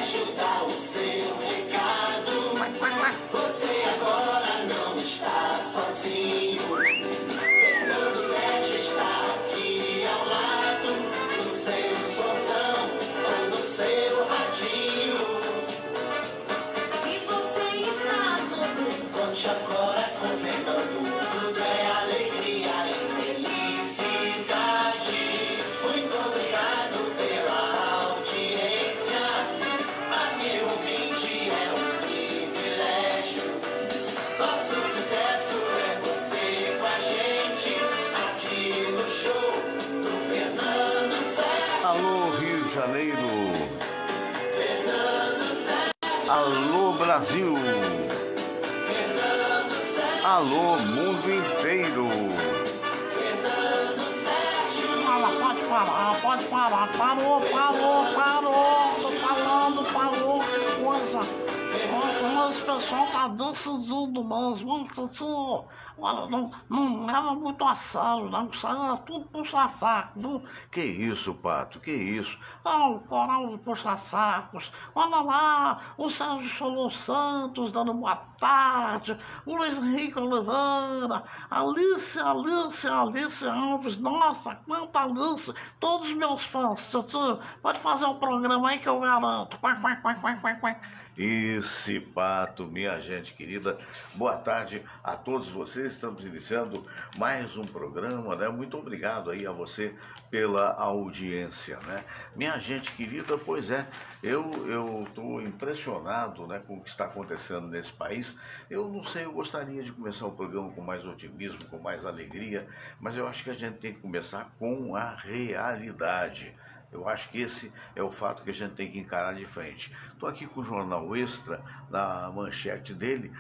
privilégio dar o seu recado. Você agora não está sozinho. Fernando Sérgio está aqui ao lado, no seu somzão ou no seu radinho. Se você está todo, conte agora com Fernando. Tudo é alegria e felicidade. Muito obrigado pela audiência. Amigo ouvinte, é um privilégio. Nosso sucesso é você com a gente, aqui no show do Fernando Sérgio. Alô, Rio de Janeiro. Fernando Sérgio. Alô, Brasil. Fernando Sérgio. Alô, mundo inteiro. Fernando Sérgio. Fala, pode parar, parou, tô falando, parou, que coisa. Nossa, mas o pessoal tá decidindo mesmo, olha, não leva muito a sério, não, isso aí é tudo puxa-saco, viu? Que isso, Pato, que isso? Ah, o coral de puxa-sacos, olha lá, o Sérgio Solon Santos dando boa tarde, o Luiz Henrique Oliveira, Alice Alves, nossa, quanta Alice, todos os meus fãs, tio, pode fazer um programa aí que eu garanto. Esse Pato, minha gente querida, boa tarde a todos vocês. Estamos iniciando mais um programa, né? Muito obrigado aí a você pela audiência, né? Minha gente querida, pois é, eu estou impressionado, né, com o que está acontecendo nesse país. Eu não sei, eu gostaria de começar o programa com mais otimismo, com mais alegria, mas eu acho que a gente tem que começar com a realidade. Eu acho que esse é o fato que a gente tem que encarar de frente. Estou aqui com o Jornal Extra, na manchete dele,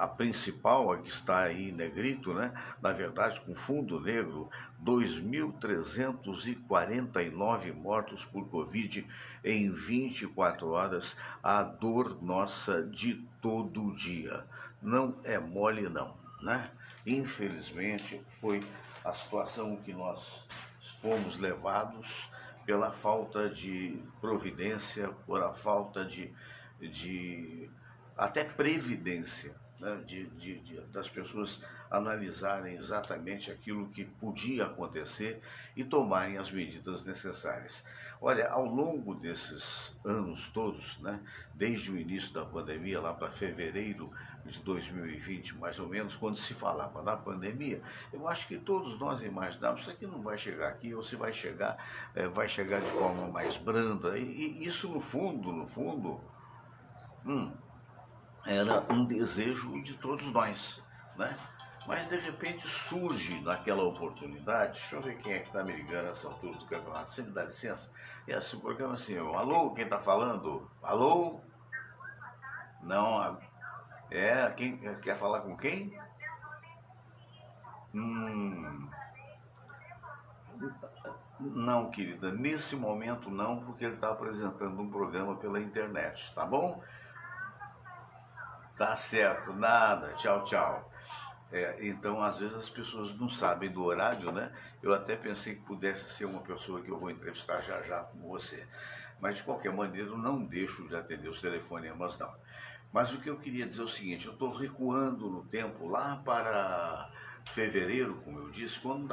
a principal, a que está aí em negrito, né? Na verdade, com fundo negro, 2.349 mortos por Covid em 24 horas, a dor nossa de todo dia. Não é mole não, né? Infelizmente, foi a situação que nós fomos levados pela falta de providência, por a falta de até previdência, né? Das pessoas analisarem exatamente aquilo que podia acontecer e tomarem as medidas necessárias. Olha, ao longo desses anos todos, né, desde o início da pandemia, lá para fevereiro de 2020, mais ou menos, quando se falava da pandemia, eu acho que todos nós imaginávamos que isso aqui não vai chegar aqui, ou se vai chegar de forma mais branda. E isso, no fundo, era um desejo de todos nós, né? Mas de repente surge naquela oportunidade, deixa eu ver quem é que está me ligando nessa altura do campeonato, você me dá licença? Esse programa é assim, alô, quem está falando? Alô? Não, quem quer falar com quem? Não, querida, nesse momento não, porque ele está apresentando um programa pela internet, tá bom? Tá certo, nada, tchau, tchau. Então, às vezes as pessoas não sabem do horário, né? Eu até pensei que pudesse ser uma pessoa que eu vou entrevistar já já com você. Mas, de qualquer maneira, eu não deixo de atender os telefonemas, não. Mas o que eu queria dizer é o seguinte, eu estou recuando no tempo lá para fevereiro, como eu disse, quando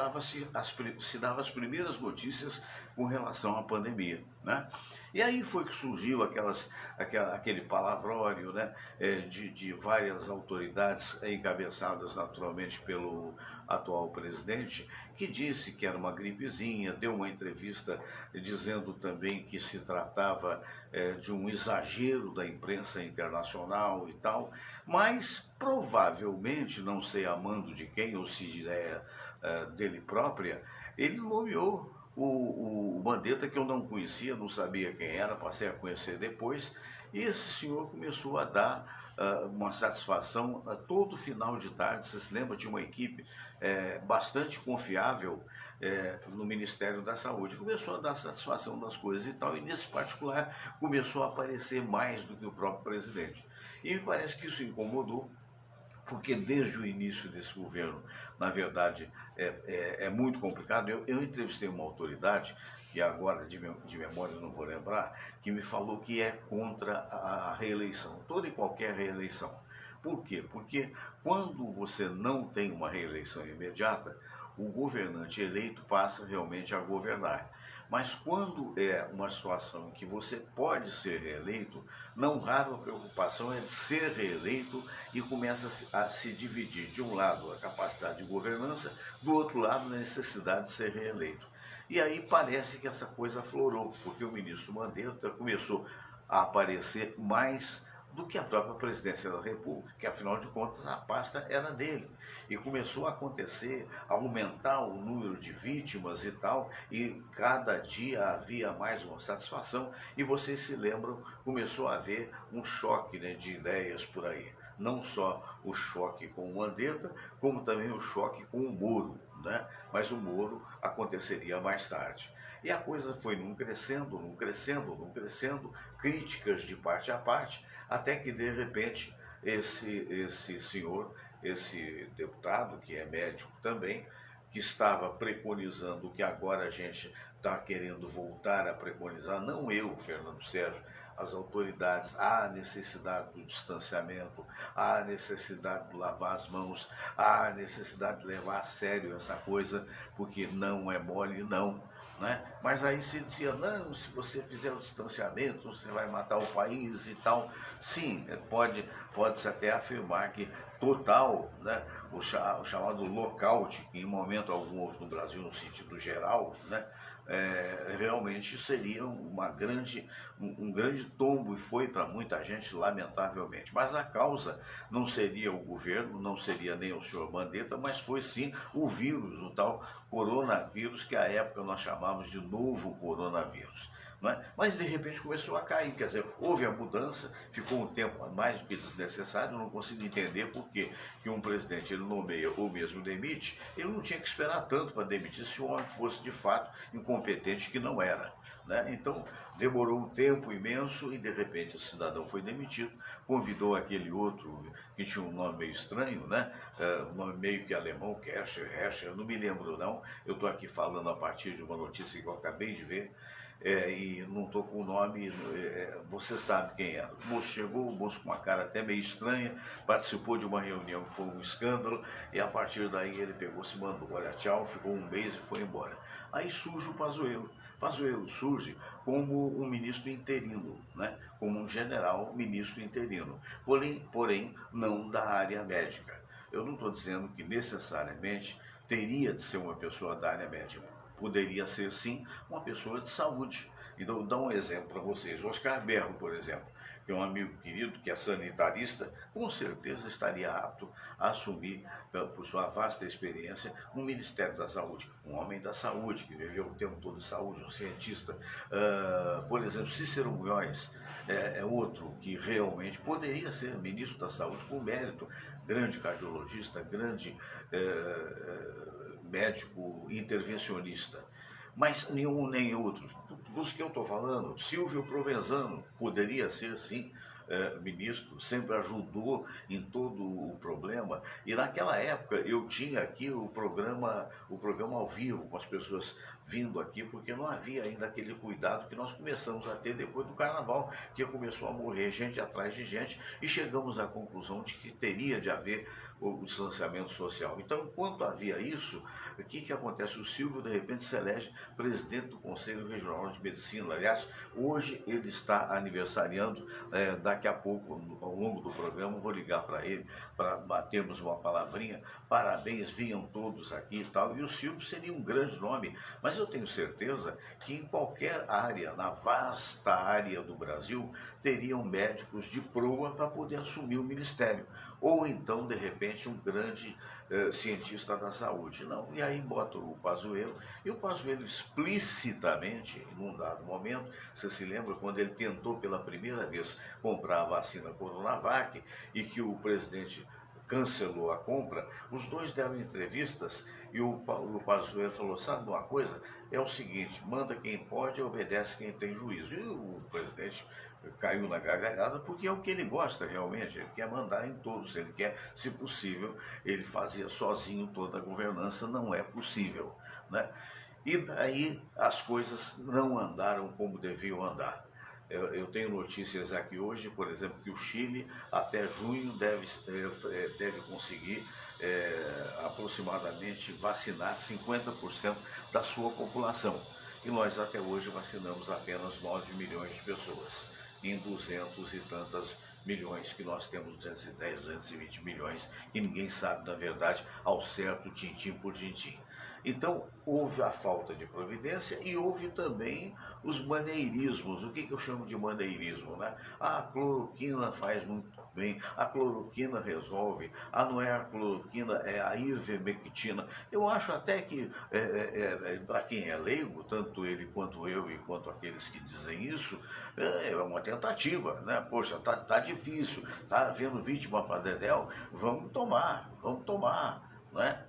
se dava as primeiras notícias com relação à pandemia, né? E aí foi que surgiu aquele palavrório, né, de várias autoridades encabeçadas naturalmente pelo atual presidente, que disse que era uma gripezinha, deu uma entrevista dizendo também que se tratava de um exagero da imprensa internacional e tal, mas provavelmente, não sei a mando de quem ou se dele própria, ele nomeou o Mandetta, que eu não conhecia, não sabia quem era, passei a conhecer depois, e esse senhor começou a dar uma satisfação a todo final de tarde. Você se lembra, tinha uma equipe bastante confiável no Ministério da Saúde, começou a dar satisfação das coisas e tal, e nesse particular começou a aparecer mais do que o próprio presidente. E me parece que isso incomodou, porque desde o início desse governo, na verdade, é muito complicado. Eu entrevistei uma autoridade que agora de memória não vou lembrar, que me falou que é contra a reeleição, toda e qualquer reeleição. Por quê? Porque quando você não tem uma reeleição imediata, o governante eleito passa realmente a governar. Mas quando é uma situação em que você pode ser reeleito, não raro a preocupação é de ser reeleito e começa a se dividir. De um lado a capacidade de governança, do outro lado a necessidade de ser reeleito. E aí parece que essa coisa aflorou, porque o ministro Mandetta começou a aparecer mais do que a própria presidência da República, que afinal de contas a pasta era dele. E começou a acontecer, a aumentar o número de vítimas e tal, e cada dia havia mais uma satisfação, e vocês se lembram, começou a haver um choque, né, de ideias por aí. Não só o choque com o Mandetta, como também o choque com o Moro, né? Mas o Moro aconteceria mais tarde. E a coisa foi num crescendo, críticas de parte a parte, até que de repente esse senhor, esse deputado, que é médico também, que estava preconizando o que agora a gente está querendo voltar a preconizar, não eu, Fernando Sérgio, as autoridades, há necessidade do distanciamento, há necessidade de lavar as mãos, há necessidade de levar a sério essa coisa, porque não é mole não. Né? Mas aí se dizia, não, se você fizer o distanciamento, você vai matar o país e tal. Sim, pode-se até afirmar que total, né, o chamado lockout, que em momento algum houve no Brasil no sentido geral, né, realmente seria um grande tombo, e foi para muita gente, lamentavelmente. Mas a causa não seria o governo, não seria nem o senhor Mandetta, mas foi sim o vírus, o tal coronavírus, que à época nós chamávamos de novo coronavírus. Não é? Mas de repente começou a cair, quer dizer, houve a mudança, ficou um tempo mais do que desnecessário. Eu não consigo entender por que um presidente ele nomeia ou mesmo demite, ele não tinha que esperar tanto para demitir se o homem fosse de fato incompetente, que não era. Né? Então demorou um tempo imenso e de repente o cidadão foi demitido, convidou aquele outro que tinha um nome meio estranho, né? Um nome meio que alemão, Herrscher, não me lembro não, eu estou aqui falando a partir de uma notícia que eu acabei de ver. E não estou com o nome, você sabe quem era. O moço chegou, o moço com uma cara até meio estranha, participou de uma reunião que foi um escândalo, e a partir daí ele pegou, se mandou, olha, tchau, ficou um mês e foi embora. Aí surge o Pazuello. Pazuello surge como um ministro interino, né? Como um general ministro interino, porém não da área médica. Eu não estou dizendo que necessariamente teria de ser uma pessoa da área médica. Poderia ser, sim, uma pessoa de saúde. Então, vou dar um exemplo para vocês. O Oscar Berro, por exemplo, que é um amigo querido, que é sanitarista, com certeza estaria apto a assumir, por sua vasta experiência, um Ministério da Saúde. Um homem da saúde, que viveu o tempo todo de saúde, um cientista. Por exemplo, Cícero Munhoz é outro que realmente poderia ser ministro da Saúde com mérito. Grande cardiologista, grande médico intervencionista, mas nenhum nem outro. Dos que eu estou falando, Silvio Provenzano poderia ser, sim, ministro, sempre ajudou em todo o problema, e naquela época eu tinha aqui o programa ao vivo, com as pessoas vindo aqui, porque não havia ainda aquele cuidado que nós começamos a ter depois do carnaval, que começou a morrer gente atrás de gente, e chegamos à conclusão de que teria de haver o distanciamento social. Então, enquanto havia isso, o que acontece? O Silvio, de repente, se elege presidente do Conselho Regional de Medicina. Aliás, hoje ele está aniversariando, daqui a pouco, ao longo do programa, vou ligar para ele, para batermos uma palavrinha. Parabéns, vinham todos aqui e tal. E o Silvio seria um grande nome, mas eu tenho certeza que em qualquer área, na vasta área do Brasil, teriam médicos de proa para poder assumir o ministério. Ou então, de repente, um grande cientista da saúde. Não, e aí bota o Pazuello, e o Pazuello explicitamente, num dado momento, você se lembra quando ele tentou pela primeira vez comprar a vacina Coronavac, e que o presidente cancelou a compra, os dois deram entrevistas, e o Pazuello falou, sabe uma coisa? É o seguinte, manda quem pode e obedece quem tem juízo. E o presidente caiu na gargalhada, porque é o que ele gosta realmente, ele quer mandar em todos, ele quer, se possível, ele fazia sozinho toda a governança, não é possível, né? E daí as coisas não andaram como deviam andar. Eu tenho notícias aqui hoje, por exemplo, que o Chile até junho deve conseguir aproximadamente vacinar 50% da sua população. E nós até hoje vacinamos apenas 9 milhões de pessoas, em 200 e tantas milhões que nós temos, 210, 220 milhões, que ninguém sabe, na verdade, ao certo, tintim por tintim. Então, houve a falta de providência e houve também os maneirismos. O que eu chamo de maneirismo, né? A cloroquina faz muito bem, a cloroquina resolve, não é a cloroquina, é a ivermectina. Eu acho até que, para quem é leigo, tanto ele quanto eu e quanto aqueles que dizem isso, é uma tentativa, né? Poxa, tá difícil, tá havendo vítima para dedéu, vamos tomar, né?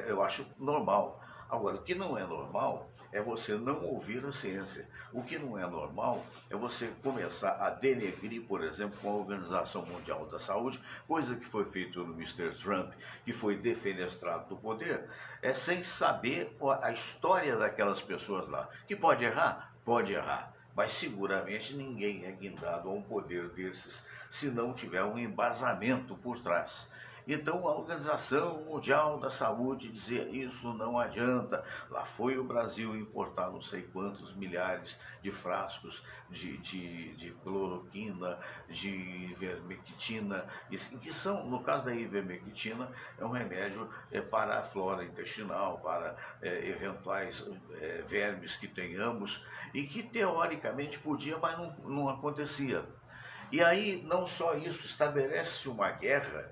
Eu acho normal. Agora, o que não é normal é você não ouvir a ciência. O que não é normal é você começar a denegrir, por exemplo, com a Organização Mundial da Saúde, coisa que foi feita no Mr. Trump, que foi defenestrado do poder, sem saber a história daquelas pessoas lá. Que pode errar? Pode errar. Mas seguramente ninguém é guindado a um poder desses se não tiver um embasamento por trás. Então a Organização Mundial da Saúde dizia, isso não adianta. Lá foi o Brasil importar não sei quantos milhares de frascos de cloroquina, de ivermectina, que são, no caso da ivermectina, é um remédio para a flora intestinal, para eventuais vermes que tenhamos, e que teoricamente podia, mas não acontecia. E aí, não só isso, estabelece-se uma guerra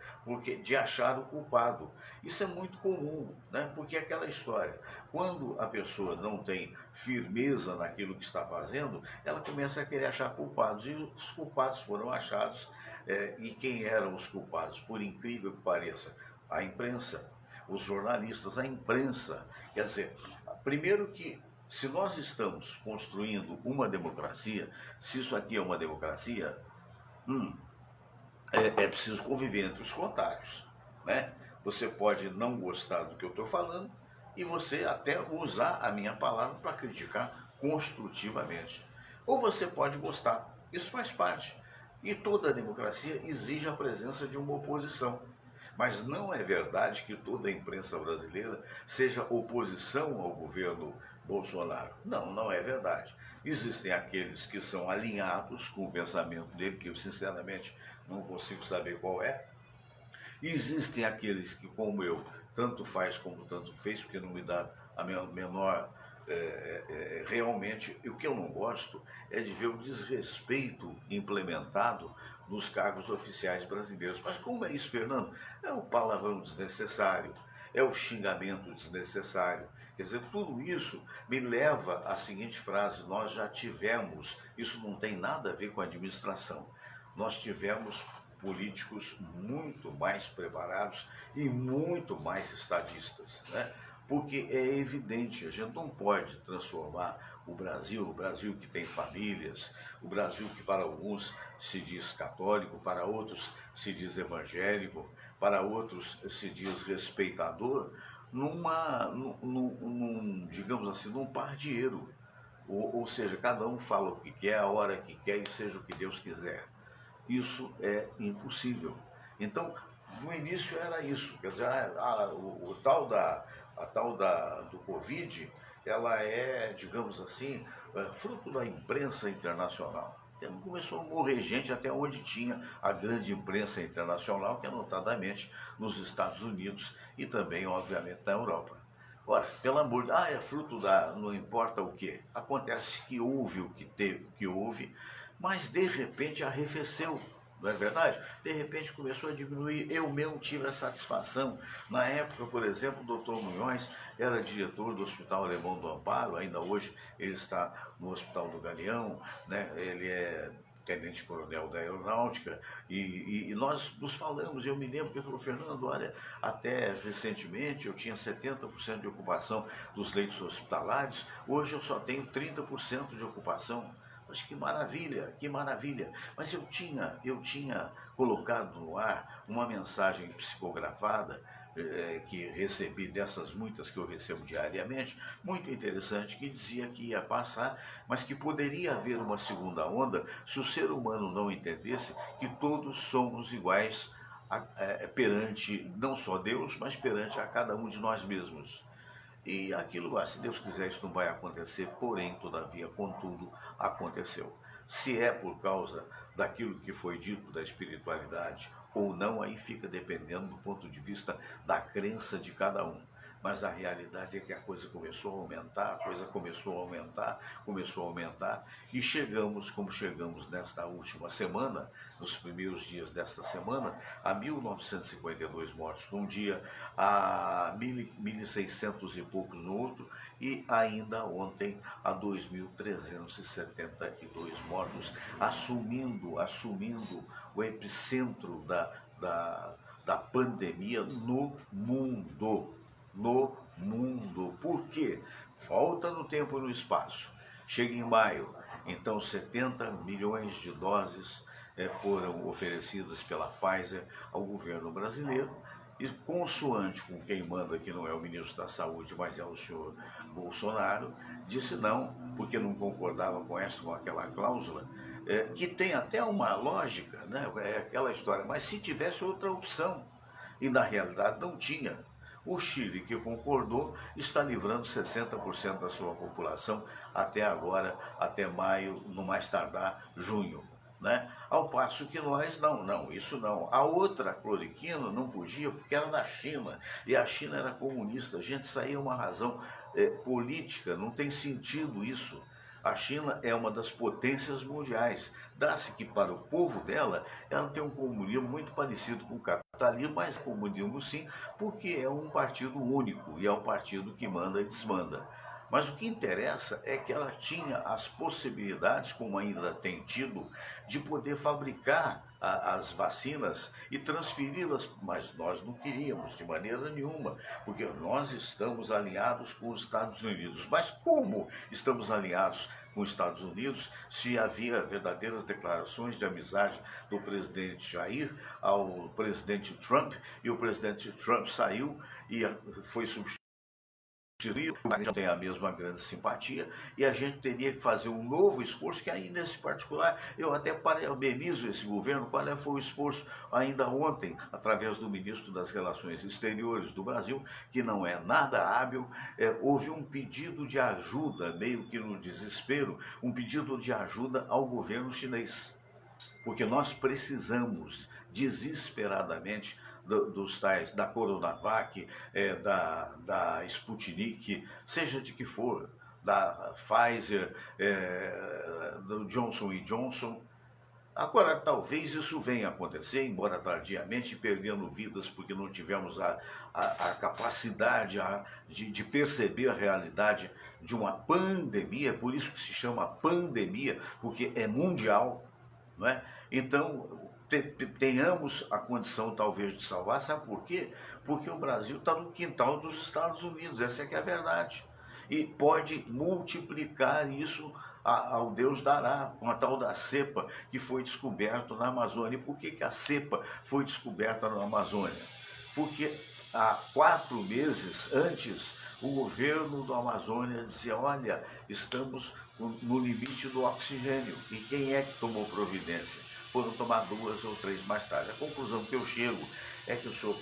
de achar o culpado. Isso é muito comum, né? Porque é aquela história, quando a pessoa não tem firmeza naquilo que está fazendo, ela começa a querer achar culpados. E os culpados foram achados, e quem eram os culpados? Por incrível que pareça, a imprensa, os jornalistas, a imprensa. Quer dizer, primeiro que, se nós estamos construindo uma democracia, se isso aqui é uma democracia, é preciso conviver entre os contrários, né? Você pode não gostar do que eu estou falando e você até usar a minha palavra para criticar construtivamente. Ou você pode gostar, isso faz parte. E toda democracia exige a presença de uma oposição. Mas não é verdade que toda a imprensa brasileira seja oposição ao governo Bolsonaro. Não, não é verdade. Existem aqueles que são alinhados com o pensamento dele, que eu sinceramente não consigo saber qual é. Existem aqueles que, como eu, tanto faz como tanto fez, porque não me dá a menor... realmente, o que eu não gosto é de ver o desrespeito implementado nos cargos oficiais brasileiros. Mas como é isso, Fernando? É o palavrão desnecessário, é o xingamento desnecessário. Quer dizer, tudo isso me leva à seguinte frase: nós já tivemos, isso não tem nada a ver com a administração, nós tivemos políticos muito mais preparados e muito mais estadistas, né? Porque é evidente, a gente não pode transformar o Brasil que tem famílias, o Brasil que para alguns se diz católico, para outros se diz evangélico, para outros se diz respeitador, digamos assim, num pardieiro. Ou seja, cada um fala o que quer, a hora que quer e seja o que Deus quiser. Isso é impossível. Então, no início era isso, quer dizer, a tal do Covid, ela é, digamos assim, fruto da imprensa internacional. Começou a morrer gente até onde tinha a grande imprensa internacional, que é notadamente nos Estados Unidos e também, obviamente, na Europa. Ora, pelo amor de Deus, é fruto não importa o que. Acontece que houve o que teve, o que houve, mas de repente arrefeceu. Não é verdade? De repente começou a diminuir. Eu mesmo tive a satisfação. Na época, por exemplo, o doutor Munhoz era diretor do Hospital Alemão do Amparo, ainda hoje ele está no Hospital do Galeão, né? Ele é tenente-coronel da Aeronáutica, e nós nos falamos. Eu me lembro que ele falou: Fernando, olha, até recentemente eu tinha 70% de ocupação dos leitos hospitalares, hoje eu só tenho 30% de ocupação. Mas que maravilha, que maravilha. Mas eu tinha colocado no ar uma mensagem psicografada que recebi, dessas muitas que eu recebo diariamente, muito interessante, que dizia que ia passar, mas que poderia haver uma segunda onda se o ser humano não entendesse que todos somos iguais perante não só Deus, mas perante a cada um de nós mesmos. E aquilo, se Deus quiser, isso não vai acontecer, porém, todavia, contudo, aconteceu. Se é por causa daquilo que foi dito da espiritualidade ou não, aí fica dependendo do ponto de vista da crença de cada um. Mas a realidade é que a coisa começou a aumentar, começou a aumentar, e chegamos, como chegamos nesta última semana, nos primeiros dias desta semana, a 1.952 mortos num dia, a 1.600 e poucos no outro, e ainda ontem a 2.372 mortos, assumindo o epicentro da pandemia no mundo. Por quê? Volta no tempo e no espaço. Chega em maio, então 70 milhões de doses foram oferecidas pela Pfizer ao governo brasileiro, e consoante com quem manda, que não é o ministro da Saúde, mas é o senhor Bolsonaro, disse não, porque não concordava com aquela cláusula, que tem até uma lógica, né? É aquela história, mas se tivesse outra opção, e na realidade não tinha. O Chile, que concordou, está livrando 60% da sua população até agora, até maio, no mais tardar, junho. Né? Ao passo que nós, isso não. A outra cloriquina não podia porque era da China, e a China era comunista. Gente, isso aí é uma razão política, não tem sentido isso. A China é uma das potências mundiais. Dá-se que para o povo dela, ela tem um comunismo muito parecido com o capitalismo, mas comunismo sim, porque é um partido único e é o partido que manda e desmanda. Mas o que interessa é que ela tinha as possibilidades, como ainda tem tido, de poder fabricar as vacinas e transferi-las, mas nós não queríamos de maneira nenhuma, porque nós estamos alinhados com os Estados Unidos. Mas como estamos alinhados com os Estados Unidos se havia verdadeiras declarações de amizade do presidente Jair ao presidente Trump, e o presidente Trump saiu e foi substituído? A gente tem a mesma grande simpatia, e a gente teria que fazer um novo esforço, que aí nesse particular eu até parabenizo esse governo. Qual foi o esforço ainda ontem, através do ministro das Relações Exteriores do Brasil, que não é nada hábil, houve um pedido de ajuda, meio que no desespero, um pedido de ajuda ao governo chinês, porque nós precisamos desesperadamente dos tais, da Coronavac, da Sputnik, seja de que for, da Pfizer, do Johnson Johnson. Agora, talvez isso venha a acontecer, embora tardiamente, perdendo vidas, porque não tivemos a capacidade de perceber a realidade de uma pandemia, por isso que se chama pandemia, porque é mundial, não é? Então, tenhamos a condição talvez de salvar. Sabe por quê? Porque o Brasil está no quintal dos Estados Unidos, essa é que é a verdade. E pode multiplicar isso ao Deus dará, com a tal da cepa que foi descoberta na Amazônia. E por que a cepa foi descoberta na Amazônia? Porque há 4 meses antes, o governo da Amazônia dizia: olha, estamos no limite do oxigênio. E quem é que tomou providência? Foram tomar 2 ou 3 mais tarde. A conclusão que eu chego é que o senhor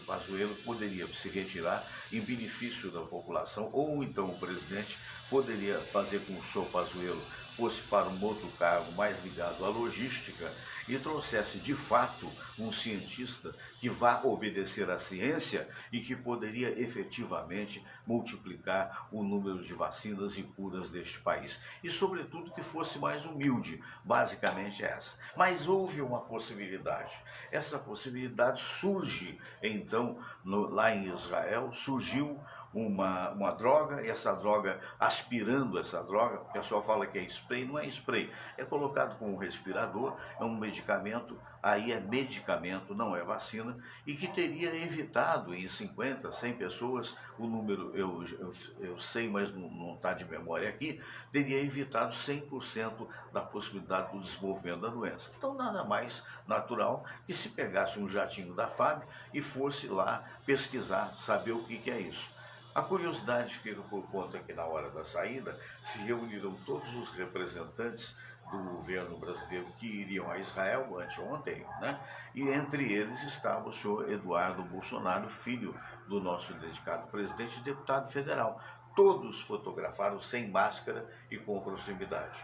Pazuello poderia se retirar em benefício da população, ou então o presidente poderia fazer com que o senhor Pazuello fosse para um outro cargo mais ligado à logística e trouxesse de fato um cientista que vá obedecer à ciência e que poderia efetivamente multiplicar o número de vacinas e curas deste país. E, sobretudo, que fosse mais humilde, basicamente essa. Mas houve uma possibilidade. Essa possibilidade surge, então, lá em Israel, surgiu uma droga, e essa droga, aspirando essa droga, o pessoal fala que é spray, não é spray, é colocado com um respirador, é um medicamento, aí é medicamento, não é vacina, e que teria evitado em 50, 100 pessoas, o número eu sei, mas não está de memória aqui, teria evitado 100% da possibilidade do desenvolvimento da doença. Então nada mais natural que se pegasse um jatinho da FAB e fosse lá pesquisar, saber o que é isso. A curiosidade fica por conta que na hora da saída se reuniram todos os representantes do governo brasileiro que iriam a Israel anteontem, né? E entre eles estava o senhor Eduardo Bolsonaro, filho do nosso dedicado presidente e deputado federal. Todos fotografaram sem máscara e com proximidade.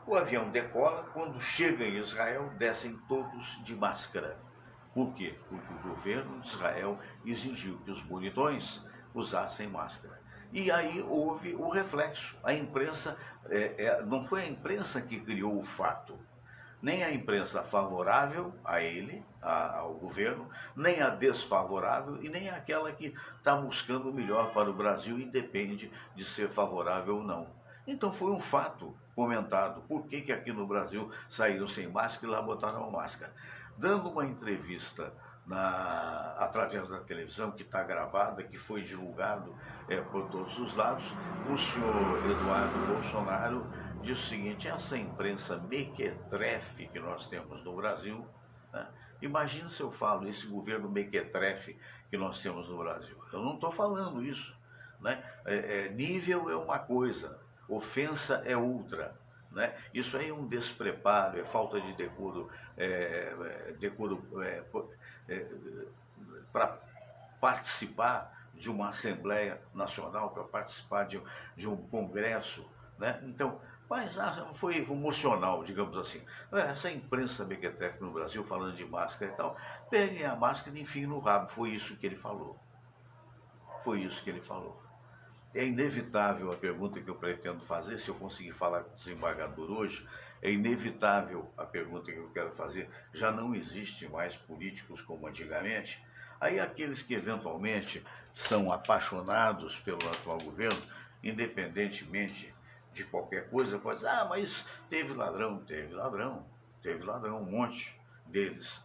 O avião decola, quando chega em Israel, descem todos de máscara. Por quê? Porque o governo de Israel exigiu que os bonitões usassem máscara. E aí houve o reflexo. A imprensa, não foi a imprensa que criou o fato, nem a imprensa favorável a ele, ao governo, nem a desfavorável e nem aquela que está buscando o melhor para o Brasil e depende de ser favorável ou não. Então foi um fato comentado. Por que aqui no Brasil saíram sem máscara e lá botaram a máscara? Dando uma entrevista através da televisão, que está gravada, que foi divulgado por todos os lados, o senhor Eduardo Bolsonaro disse o seguinte: essa imprensa mequetrefe que nós temos no Brasil, né? Imagina se eu falo esse governo mequetrefe que nós temos no Brasil. Eu não estou falando isso, né? Nível é uma coisa, ofensa é outra. Né? Isso aí é um despreparo, é falta de decoro, para participar de uma Assembleia Nacional, para participar de um Congresso. Né? Então, mas foi emocional, digamos assim. Essa imprensa mequetrefe no Brasil, falando de máscara e tal, peguem a máscara e enfim no rabo. Foi isso que ele falou. Foi isso que ele falou. É inevitável a pergunta que eu pretendo fazer, se eu conseguir falar com o desembargador hoje, é inevitável a pergunta que eu quero fazer. Já não existe mais políticos como antigamente. Aí aqueles que eventualmente são apaixonados pelo atual governo, independentemente de qualquer coisa, pode dizer: mas teve ladrão, um monte deles,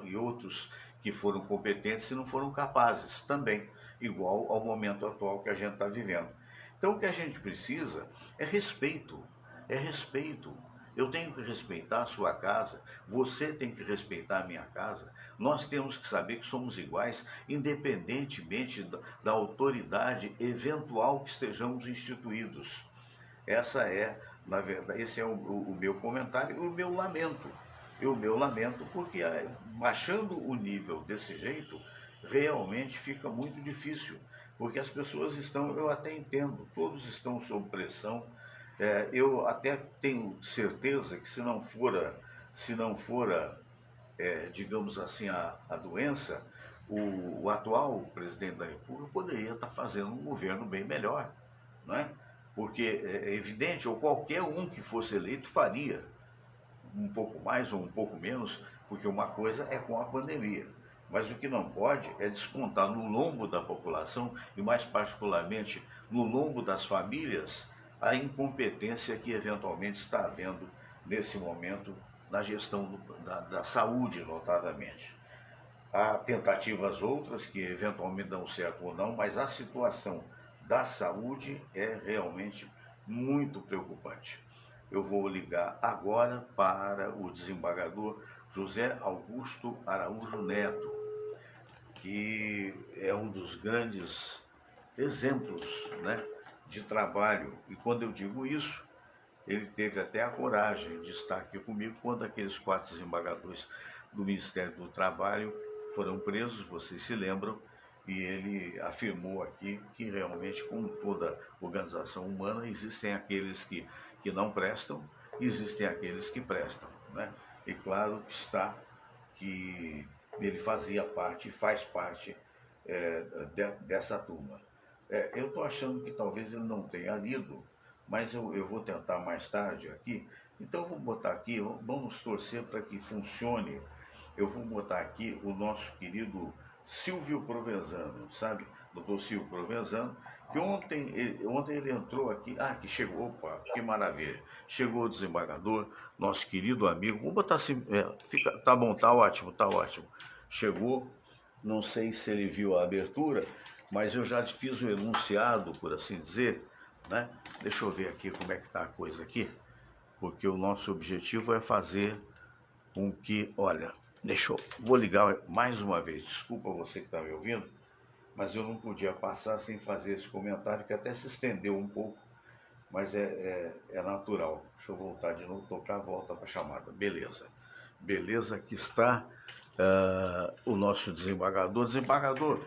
e outros que foram competentes e não foram capazes também, igual ao momento atual que a gente está vivendo. Então o que a gente precisa é respeito, Eu tenho que respeitar a sua casa, você tem que respeitar a minha casa. Nós temos que saber que somos iguais, independentemente da autoridade eventual que estejamos instituídos. Na verdade, esse é o meu comentário e o meu lamento. Porque baixando o nível desse jeito, realmente fica muito difícil, porque as pessoas estão, eu até entendo, todos estão sob pressão. Eu até tenho certeza que se não fora, digamos assim, a doença, o atual presidente da República poderia estar fazendo um governo bem melhor, não é? Porque é evidente, ou qualquer um que fosse eleito faria um pouco mais ou um pouco menos, porque uma coisa é com a pandemia. Mas o que não pode é descontar no lombo da população, e mais particularmente no lombo das famílias, a incompetência que eventualmente está havendo nesse momento na gestão da saúde, notadamente. Há tentativas outras que eventualmente dão certo ou não, mas a situação da saúde é realmente muito preocupante. Eu vou ligar agora para o desembargador José Augusto Araújo Neto, que é um dos grandes exemplos, né, de trabalho. E quando eu digo isso, ele teve até a coragem de estar aqui comigo quando aqueles 4 desembargadores do Ministério do Trabalho foram presos, vocês se lembram, e ele afirmou aqui que realmente, como toda organização humana, existem aqueles que não prestam, existem aqueles que prestam, né? E claro que está que ele fazia parte, faz parte dessa turma. Eu estou achando que talvez ele não tenha lido, mas eu vou tentar mais tarde aqui. Então eu vou botar aqui, vamos torcer para que funcione. Eu vou botar aqui o nosso querido Silvio Provenzano, sabe? doutor Silvio Provenzano, que ontem ele entrou aqui, que chegou, opa, que maravilha, chegou o desembargador, nosso querido amigo, vou botar assim, tá bom, tá ótimo, chegou, não sei se ele viu a abertura, mas eu já fiz o enunciado, por assim dizer, né? Deixa eu ver aqui como é que tá a coisa aqui, porque o nosso objetivo é fazer com que, olha, vou ligar mais uma vez, desculpa você que está me ouvindo, mas eu não podia passar sem fazer esse comentário, que até se estendeu um pouco, mas é natural. Deixa eu voltar de novo, tocar, volta para a chamada. Beleza, aqui está o nosso desembargador. Desembargador,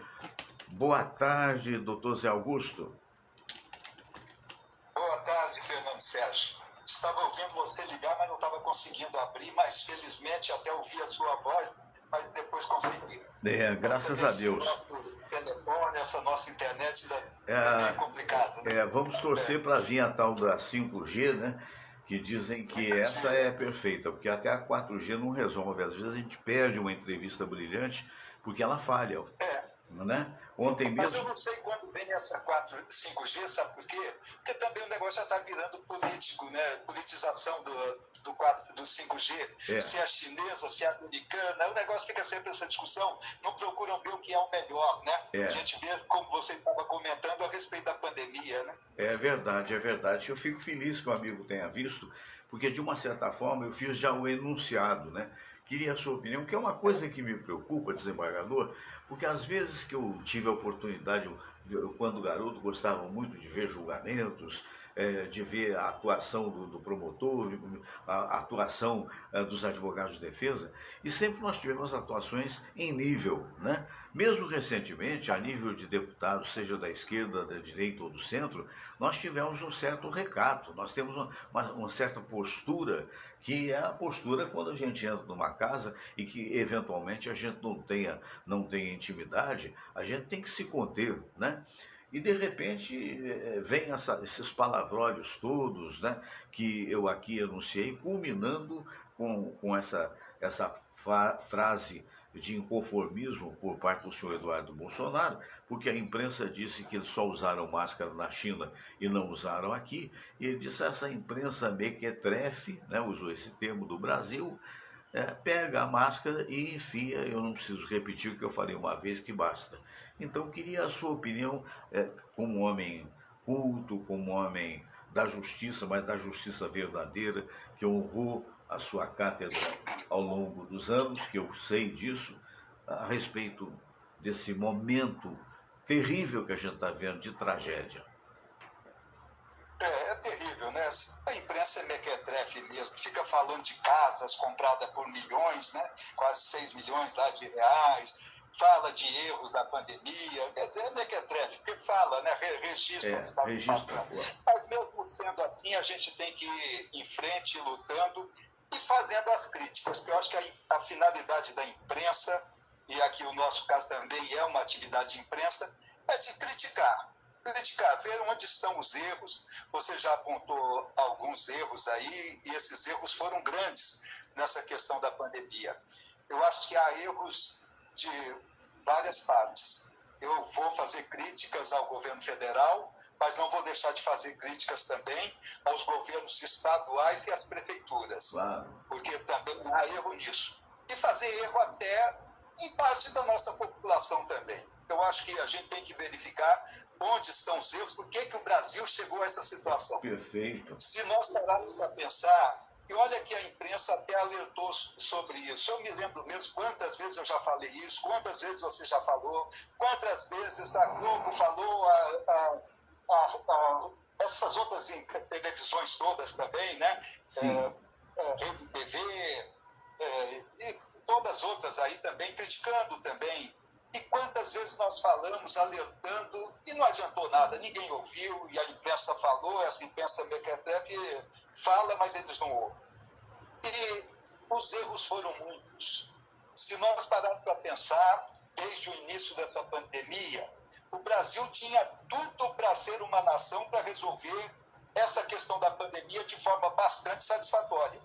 boa tarde, doutor Zé Augusto. Boa tarde, Fernando Sérgio. Estava ouvindo você ligar, mas não estava conseguindo abrir, mas felizmente até ouvi a sua voz, mas depois consegui. Graças a Deus. Telefone, essa nossa internet é bem complicado. Né? Vamos torcer para vir a tal da 5G, né? Que dizem que essa é perfeita, porque até a 4G não resolve. Às vezes a gente perde uma entrevista brilhante porque ela falha. Né? Ontem mesmo... Mas eu não sei quando vem essa 5G, sabe por quê? Porque também o negócio já está virando político, né? Politização do 5G, se é chinesa, se é americana, o negócio fica sempre essa discussão, não procuram ver o que é o melhor, né? A gente vê, como você estava comentando, a respeito da pandemia, né? É verdade. Eu fico feliz que o amigo tenha visto, porque de uma certa forma eu fiz já o enunciado, né? Queria a sua opinião, que é uma coisa que me preocupa, desembargador, porque às vezes que eu tive a oportunidade, quando garoto, gostava muito de ver julgamentos, de ver a atuação do promotor, a atuação dos advogados de defesa, e sempre nós tivemos atuações em nível, né? Mesmo recentemente, a nível de deputados, seja da esquerda, da direita ou do centro, nós tivemos um certo recato, nós temos uma certa postura, que é a postura quando a gente entra numa casa e que eventualmente a gente não tenha intimidade, a gente tem que se conter, né? E de repente vem esses palavrólios todos, né, que eu aqui enunciei, culminando com essa frase de inconformismo por parte do senhor Eduardo Bolsonaro, porque a imprensa disse que eles só usaram máscara na China e não usaram aqui, e ele disse essa imprensa mequetrefe, né, usou esse termo do Brasil, pega a máscara e enfia, eu não preciso repetir o que eu falei uma vez, que basta. Então, queria a sua opinião como homem culto, como homem da justiça, mas da justiça verdadeira, que honrou a sua cátedra ao longo dos anos, que eu sei disso, a respeito desse momento terrível que a gente está vendo de tragédia. É terrível, né? A imprensa é mequetrefe mesmo, fica falando de casas compradas por milhões, né? Quase 6 milhões lá de reais, fala de erros da pandemia, quer dizer, é mequetrefe, porque fala, né? Registra o que está passando. Mas mesmo sendo assim, a gente tem que ir em frente, lutando e fazendo as críticas, porque eu acho que a finalidade da imprensa, e aqui o nosso caso também é uma atividade de imprensa, é de criticar, ver onde estão os erros. Você já apontou alguns erros aí, e esses erros foram grandes nessa questão da pandemia. Eu acho que há erros de várias partes. Eu vou fazer críticas ao governo federal, mas não vou deixar de fazer críticas também aos governos estaduais e às prefeituras, porque também há erro nisso. E fazer erro até em parte da nossa população também. Eu acho que a gente tem que verificar onde estão os erros, por que o Brasil chegou a essa situação. Perfeito. Se nós pararmos para pensar, e olha que a imprensa até alertou sobre isso. Eu me lembro mesmo quantas vezes eu já falei isso, quantas vezes você já falou, quantas vezes a Globo falou, essas outras televisões todas também, né? Rede TV, e todas as outras aí também, criticando também. E quantas vezes nós falamos, alertando, e não adiantou nada, ninguém ouviu, e a imprensa falou, essa imprensa mequetrefe fala, mas eles não ouvem. E os erros foram muitos. Se nós pararmos para pensar, desde o início dessa pandemia, o Brasil tinha tudo para ser uma nação para resolver essa questão da pandemia de forma bastante satisfatória.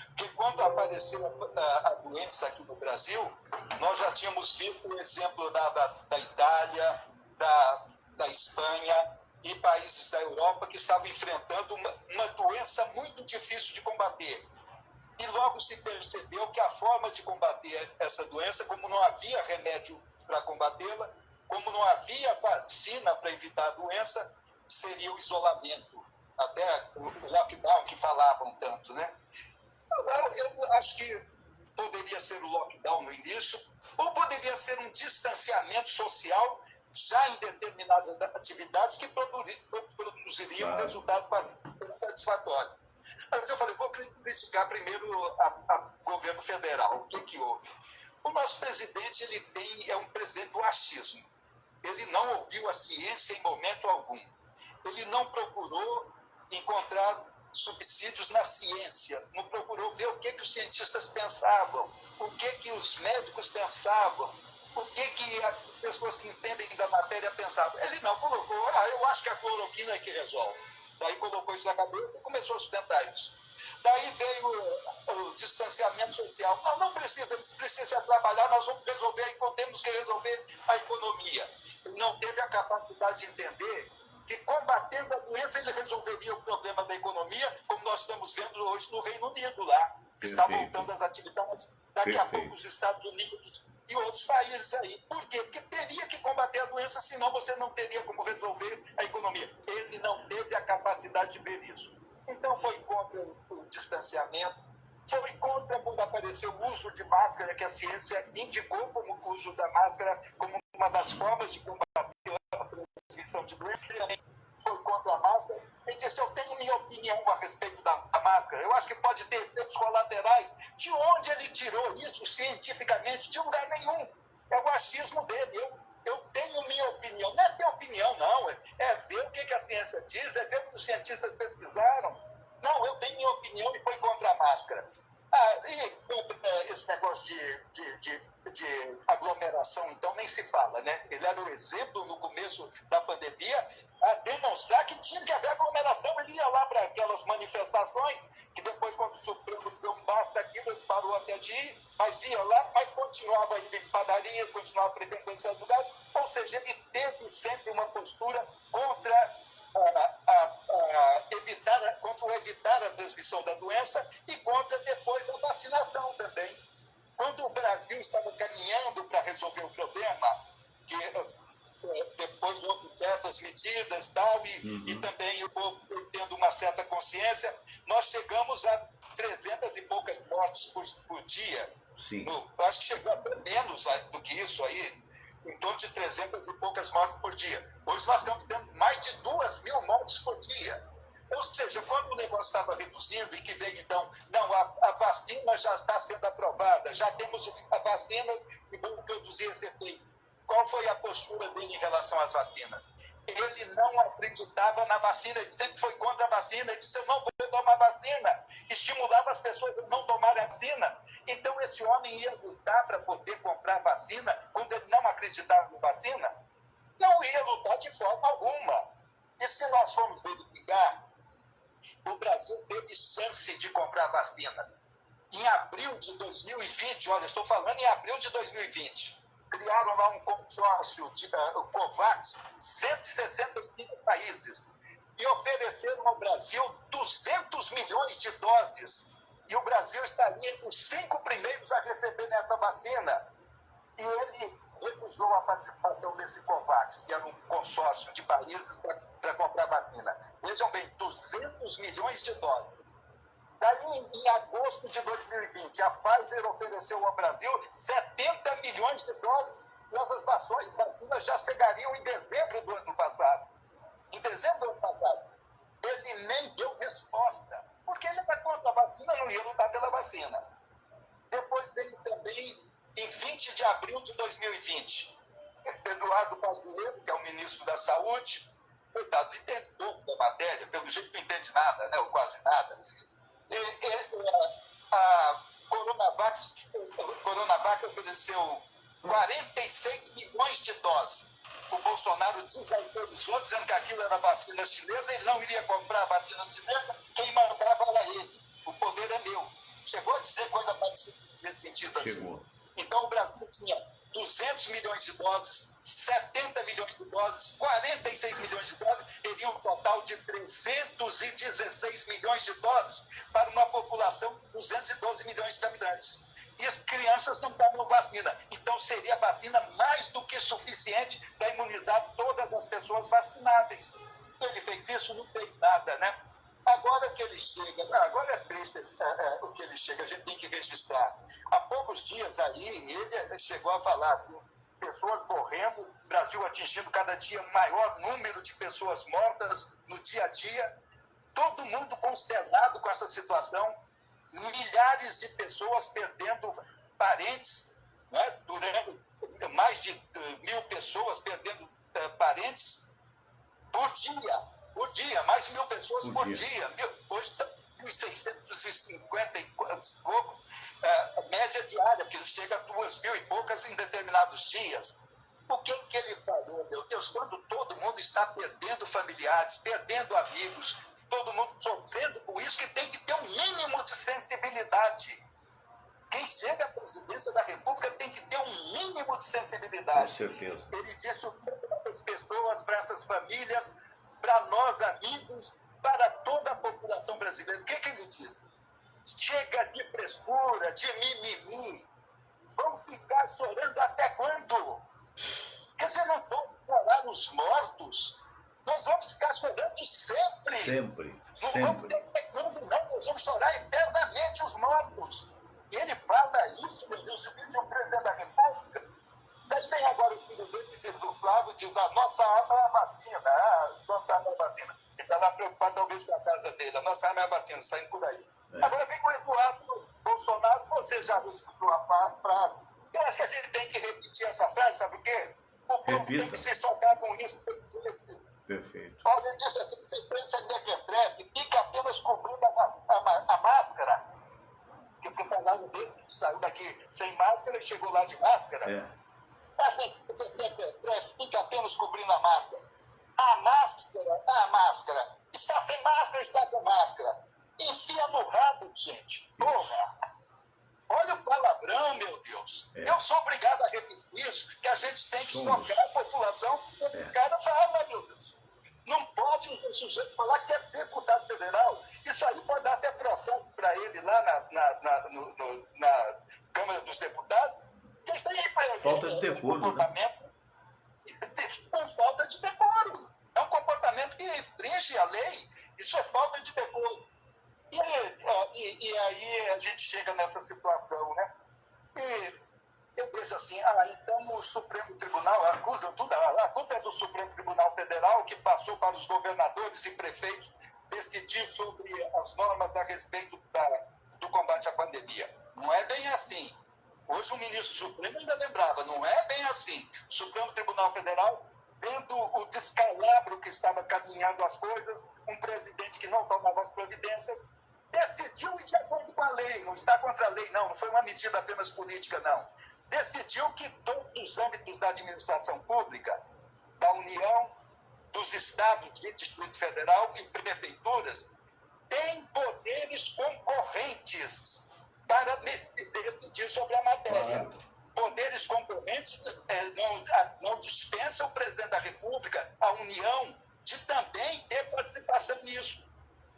Porque quando apareceu a doença aqui no Brasil, nós já tínhamos visto o exemplo da Itália, da Espanha e países da Europa que estavam enfrentando uma doença muito difícil de combater. E logo se percebeu que a forma de combater essa doença, como não havia remédio para combatê-la, como não havia vacina para evitar a doença, seria o isolamento. Até o lockdown que falavam tanto, né? Eu acho que poderia ser o lockdown no início, ou poderia ser um distanciamento social já em determinadas atividades que produziriam um resultado bastante satisfatório. Mas eu falei, vou criticar primeiro o governo federal. O que houve? O nosso presidente é um presidente do achismo. Ele não ouviu a ciência em momento algum. Ele não procurou encontrar subsídios na ciência, não procurou ver o que os cientistas pensavam, o que os médicos pensavam, o que as pessoas que entendem da matéria pensavam. Ele não colocou, eu acho que a cloroquina é que resolve. Daí colocou isso na cabeça e começou a sustentar isso. Daí veio o distanciamento social. Não precisa trabalhar, nós vamos temos que resolver a economia. Ele não teve a capacidade de entender que combatendo a doença ele resolveria o problema da economia, como nós estamos vendo hoje no Reino Unido lá, que está voltando às atividades, daqui a pouco os Estados Unidos e outros países aí. Por quê? Porque teria que combater a doença, senão você não teria como resolver a economia. Ele não teve a capacidade de ver isso. Então foi contra o distanciamento, foi contra quando apareceu o uso de máscara, que a ciência indicou como o uso da máscara como uma das formas de combater a transmissão de doença. Foi contra a máscara. Ele disse, eu tenho minha opinião a respeito da máscara. Eu acho que pode ter efeitos colaterais. De onde ele tirou isso cientificamente? De lugar nenhum. É o achismo dele. Eu tenho minha opinião. Não é ter opinião, não. É ver o que a ciência diz, é ver o que os cientistas pesquisaram. Não, eu tenho minha opinião e foi contra a máscara. E esse negócio de aglomeração, então, nem se fala, né? Ele era o exemplo no começo da pandemia a demonstrar que tinha que haver aglomeração. Ele ia lá para aquelas manifestações, que depois, quando o Supremo deu um basta aquilo, ele parou até de ir, mas ia lá, mas continuava indo em padarias, continuava frequentando certos lugares. Ou seja, ele teve sempre uma postura contra evitar a transmissão da doença e contra depois a vacinação também. Quando o Brasil estava caminhando para resolver o problema, que depois houve certas medidas e também o povo foi tendo uma certa consciência, nós chegamos a 300 e poucas mortes por dia. Sim. Eu acho que chegou até menos do que isso aí, em torno de 300 e poucas mortes por dia. Hoje nós estamos tendo mais de 2.000 mortes por dia. Ou seja, quando o negócio estava reduzindo e que veio então, não, a vacina já está sendo aprovada, já temos as vacinas e vamos produzir esse efeito. Qual foi a postura dele em relação às vacinas? Ele não acreditava na vacina, ele sempre foi contra a vacina, ele disse, eu não vou tomar vacina. Estimulava as pessoas a não tomarem a vacina. Então esse homem ia lutar para poder comprar vacina quando ele não acreditava na vacina? Não ia lutar de forma alguma. E se nós formos verificar, o Brasil teve chance de comprar vacina. Em abril de 2020, olha, estou falando em abril de 2020, criaram lá um consórcio, o COVAX, 165 países, e ofereceram ao Brasil 200 milhões de doses. E o Brasil estaria entre os 5 primeiros a receber nessa vacina. E ele recusou a participação desse COVAX, que era um consórcio de países para comprar vacina. Vejam bem, 200 milhões de doses. Daí, em agosto de 2020, a Pfizer ofereceu ao Brasil 70 milhões de doses, e essas vacinas já chegariam em dezembro do ano passado. Em dezembro do ano passado. Ele nem deu resposta, porque ele está contra a vacina, não ia lutar pela vacina. Depois veio também, em 20 de abril de 2020, Eduardo Pazuello, que é o ministro da Saúde, coitado, entende pouco da matéria, pelo jeito não entende nada, né, ou quase nada. A Coronavac ofereceu 46 milhões de doses. O Bolsonaro desautorizou, dizendo que aquilo era vacina chinesa, ele não iria comprar a vacina chinesa, quem mandava era ele. O poder é meu. Chegou a dizer coisa parecida nesse sentido assim. Então o Brasil tinha 200 milhões de doses, 70 milhões de doses, 46 milhões de doses, teria um total de 316 milhões de doses para uma população de 212 milhões de habitantes. E as crianças não tomam vacina. Então seria vacina mais do que suficiente para imunizar todas as pessoas vacináveis. Ele fez isso? Não fez nada, né? Agora que ele chega, agora é triste o que ele chega, a gente tem que registrar. Há poucos dias aí, ele chegou a falar assim, pessoas morrendo, Brasil atingindo cada dia maior número de pessoas mortas no dia a dia, todo mundo consternado com essa situação, milhares de pessoas perdendo parentes, né? Durante mais de 1.000 pessoas perdendo parentes por dia, mais de 1.000 pessoas por dia. Hoje estamos em 1.650 e poucos, média diária, porque chega a 2.000 e poucas em determinados dias. O que ele falou, meu Deus, quando todo mundo está perdendo familiares, perdendo amigos, todo mundo sofrendo com isso, que tem que ter um mínimo de sensibilidade. Quem chega à presidência da República tem que ter um mínimo de sensibilidade. Com certeza. Ele disse o que para essas pessoas, para essas famílias, para nós amigos, para toda a população brasileira. O que ele diz? Chega de frescura, de mimimi. Vão ficar chorando até quando? Quer dizer, não vão chorar os mortos? Nós vamos ficar chorando sempre. Sempre, Não vamos ter até quando, não. Nós vamos chorar eternamente os mortos. E ele fala isso, meu Deus, o filho de um presidente da República. Daí tem agora o filho dele, diz o Flávio, diz, a nossa arma é a vacina. Nossa arma é a vacina. Ele está lá preocupado talvez com a casa dele. A nossa arma é a vacina, saindo por aí. Agora vem com o Eduardo Bolsonaro, você já registrou a frase. Eu acho que a gente tem que repetir essa frase, sabe por quê? O povo tem que se chocar com isso. Perfeito. Paulo disse assim, você pensa em mequetrefe, fica apenas cobrindo a máscara. Que foi falado dele, que saiu daqui sem máscara e chegou lá de máscara. Assim, você mequetrefe, fica apenas cobrindo a máscara. A máscara. Está sem máscara, está com máscara. Enfia no rabo, gente. Porra! Olha o palavrão, meu Deus. Eu sou obrigado a repetir isso, que a gente tem que chocar a população. Esse cara fala, meu Deus. Não pode um sujeito falar que é deputado federal. Isso aí pode dar até processo para ele lá na Câmara dos Deputados. Isso aí para ele falta de decoro, comportamento com falta de decoro. É um comportamento que infringe a lei. Isso é falta de decoro. E aí a gente chega nessa situação, né? E eu vejo assim, então o Supremo Tribunal acusa tudo, a culpa é do Supremo Tribunal Federal, que passou para os governadores e prefeitos decidir sobre as normas a respeito do combate à pandemia. Não é bem assim. Hoje o ministro Supremo ainda lembrava, não é bem assim. O Supremo Tribunal Federal, vendo o descalabro que estava caminhando as coisas, um presidente que não tomava as providências, decidiu ir de acordo com a lei, não está contra a lei, não foi uma medida apenas política, não. Decidiu que todos os âmbitos da administração pública, da União, dos estados e Distrito Federal e prefeituras, têm poderes concorrentes para decidir sobre a matéria. Poderes concorrentes não dispensam o presidente da República, a União, de também ter participação nisso.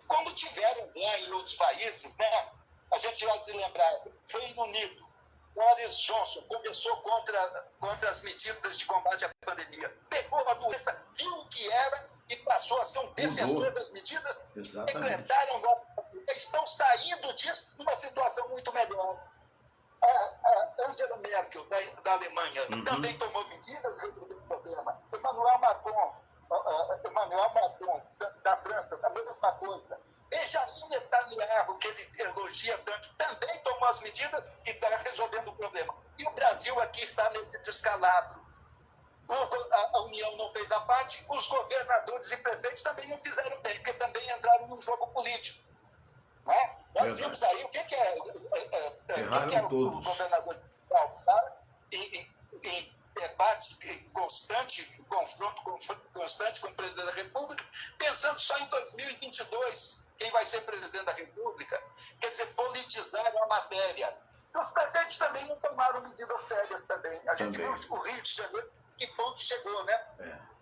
Como tiveram lá em outros países, né? A gente vai se lembrar, Reino Unido, Boris Johnson começou contra as medidas de combate à pandemia. Pegou a doença, viu o que era e passou a ser um defensor das medidas. Decretaram, estão saindo disso numa situação muito melhor. A Angela Merkel, da Alemanha, também tomou medidas resolvendo o problema. Emmanuel Macron, da França, a mesma coisa. Benjamin Netanyahu, que ele elogia tanto, também tomou as medidas e está resolvendo o problema. E o Brasil aqui está nesse descalabro. A União não fez a parte, os governadores e prefeitos também não fizeram bem, porque também entraram num jogo político. Não é? Nós vimos aí o que é o governador de São Paulo, em debate constante, confronto constante com o presidente da República, pensando só em 2022, quem vai ser presidente da República. Quer dizer, politizaram a matéria. Os prefeitos também não tomaram medidas sérias também. A gente Também. viu o Rio de Janeiro, que ponto chegou, né?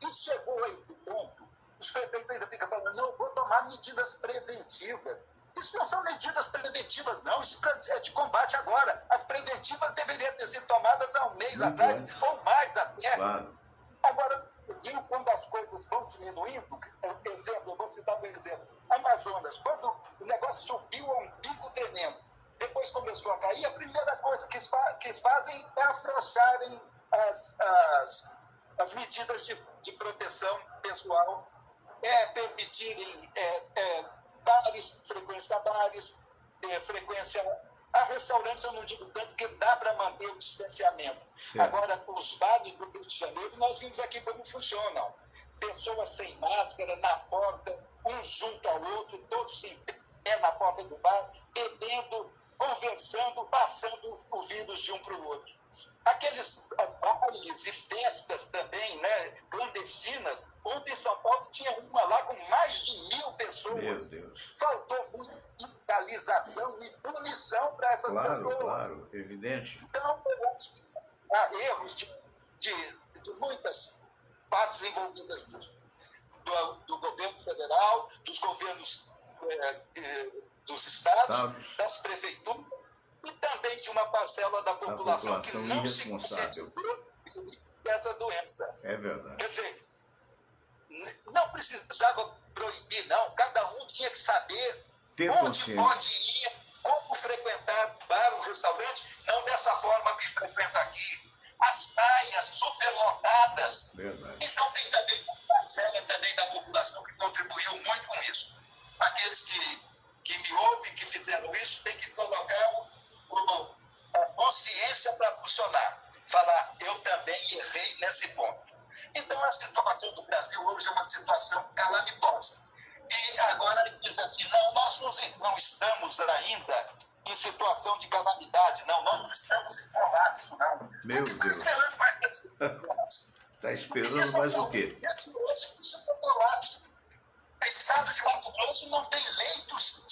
E chegou a esse ponto, os prefeitos ainda ficam falando, não, vou tomar medidas preventivas. Isso não são medidas preventivas, não. Isso é de combate agora. As preventivas deveriam ter sido tomadas há um mês Muito atrás, antes. ou mais até. Claro. Agora, viu quando as coisas vão diminuindo? Exemplo, eu vou citar um exemplo. Amazonas, quando o negócio subiu a um pico tremendo, depois começou a cair, a primeira coisa que fazem é afrouxarem as medidas de proteção pessoal, permitirem bares, frequência a restaurantes. Eu não digo tanto, que dá para manter o distanciamento. Certo. Agora, os bares do Rio de Janeiro, nós vimos aqui como funcionam. Pessoas sem máscara, na porta, um junto ao outro, todos em pé na porta do bar, bebendo, conversando, passando o vírus de um para o outro. Aqueles bailes e festas também, né, clandestinas. Ontem em São Paulo tinha uma lá com mais de 1.000 pessoas. Meu Deus. Faltou muita fiscalização e punição para essas pessoas. Claro, evidente. Então, eu acho que há erros de muitas partes envolvidas nisso. Do governo federal, dos governos dos estados, das prefeituras, e também de uma parcela da população que não se conscientizou dessa doença. É verdade. Quer dizer, não precisava proibir, não. Cada um tinha que saber ter onde pode ir, como frequentar bar ou restaurante, não dessa forma que frequenta aqui. As praias superlotadas. Verdade. Então tem também uma parcela também da população que contribuiu muito com isso. Aqueles que me ouvem, que fizeram isso, tem que colocar a consciência para funcionar. Falar, eu também errei nesse ponto. Então a situação do Brasil hoje é uma situação calamitosa. E agora ele diz assim, não, nós não estamos ainda em situação de calamidade, não, nós não estamos em colapso, não. Meu Deus. Esperando mais tempo. Está esperando mais o quê? Isso é um colapso. O estado de Mato Grosso não tem leitos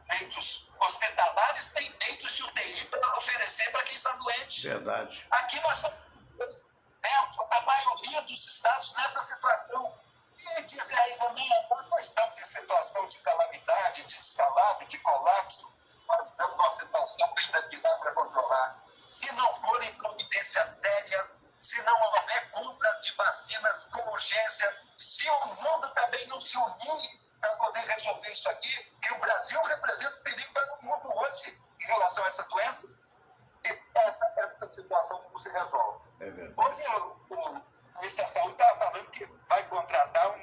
leitos hospitalares, tem leitos de UTI para oferecer para quem está doente. Verdade. Aqui nós estamos a maioria dos estados nessa situação. E dizem ainda, nós não estamos em situação de calamidade, de descalabro, de colapso. Nós estamos numa situação ainda que dá para controlar. Se não forem providências sérias, se não houver compra de vacinas com urgência, se o mundo também não se unir para poder resolver isso aqui, que o Brasil representa um perigo para o mundo hoje em relação a essa doença, e essa situação não se resolve. É verdade. Hoje o ministro da Saúde estava falando que vai contratar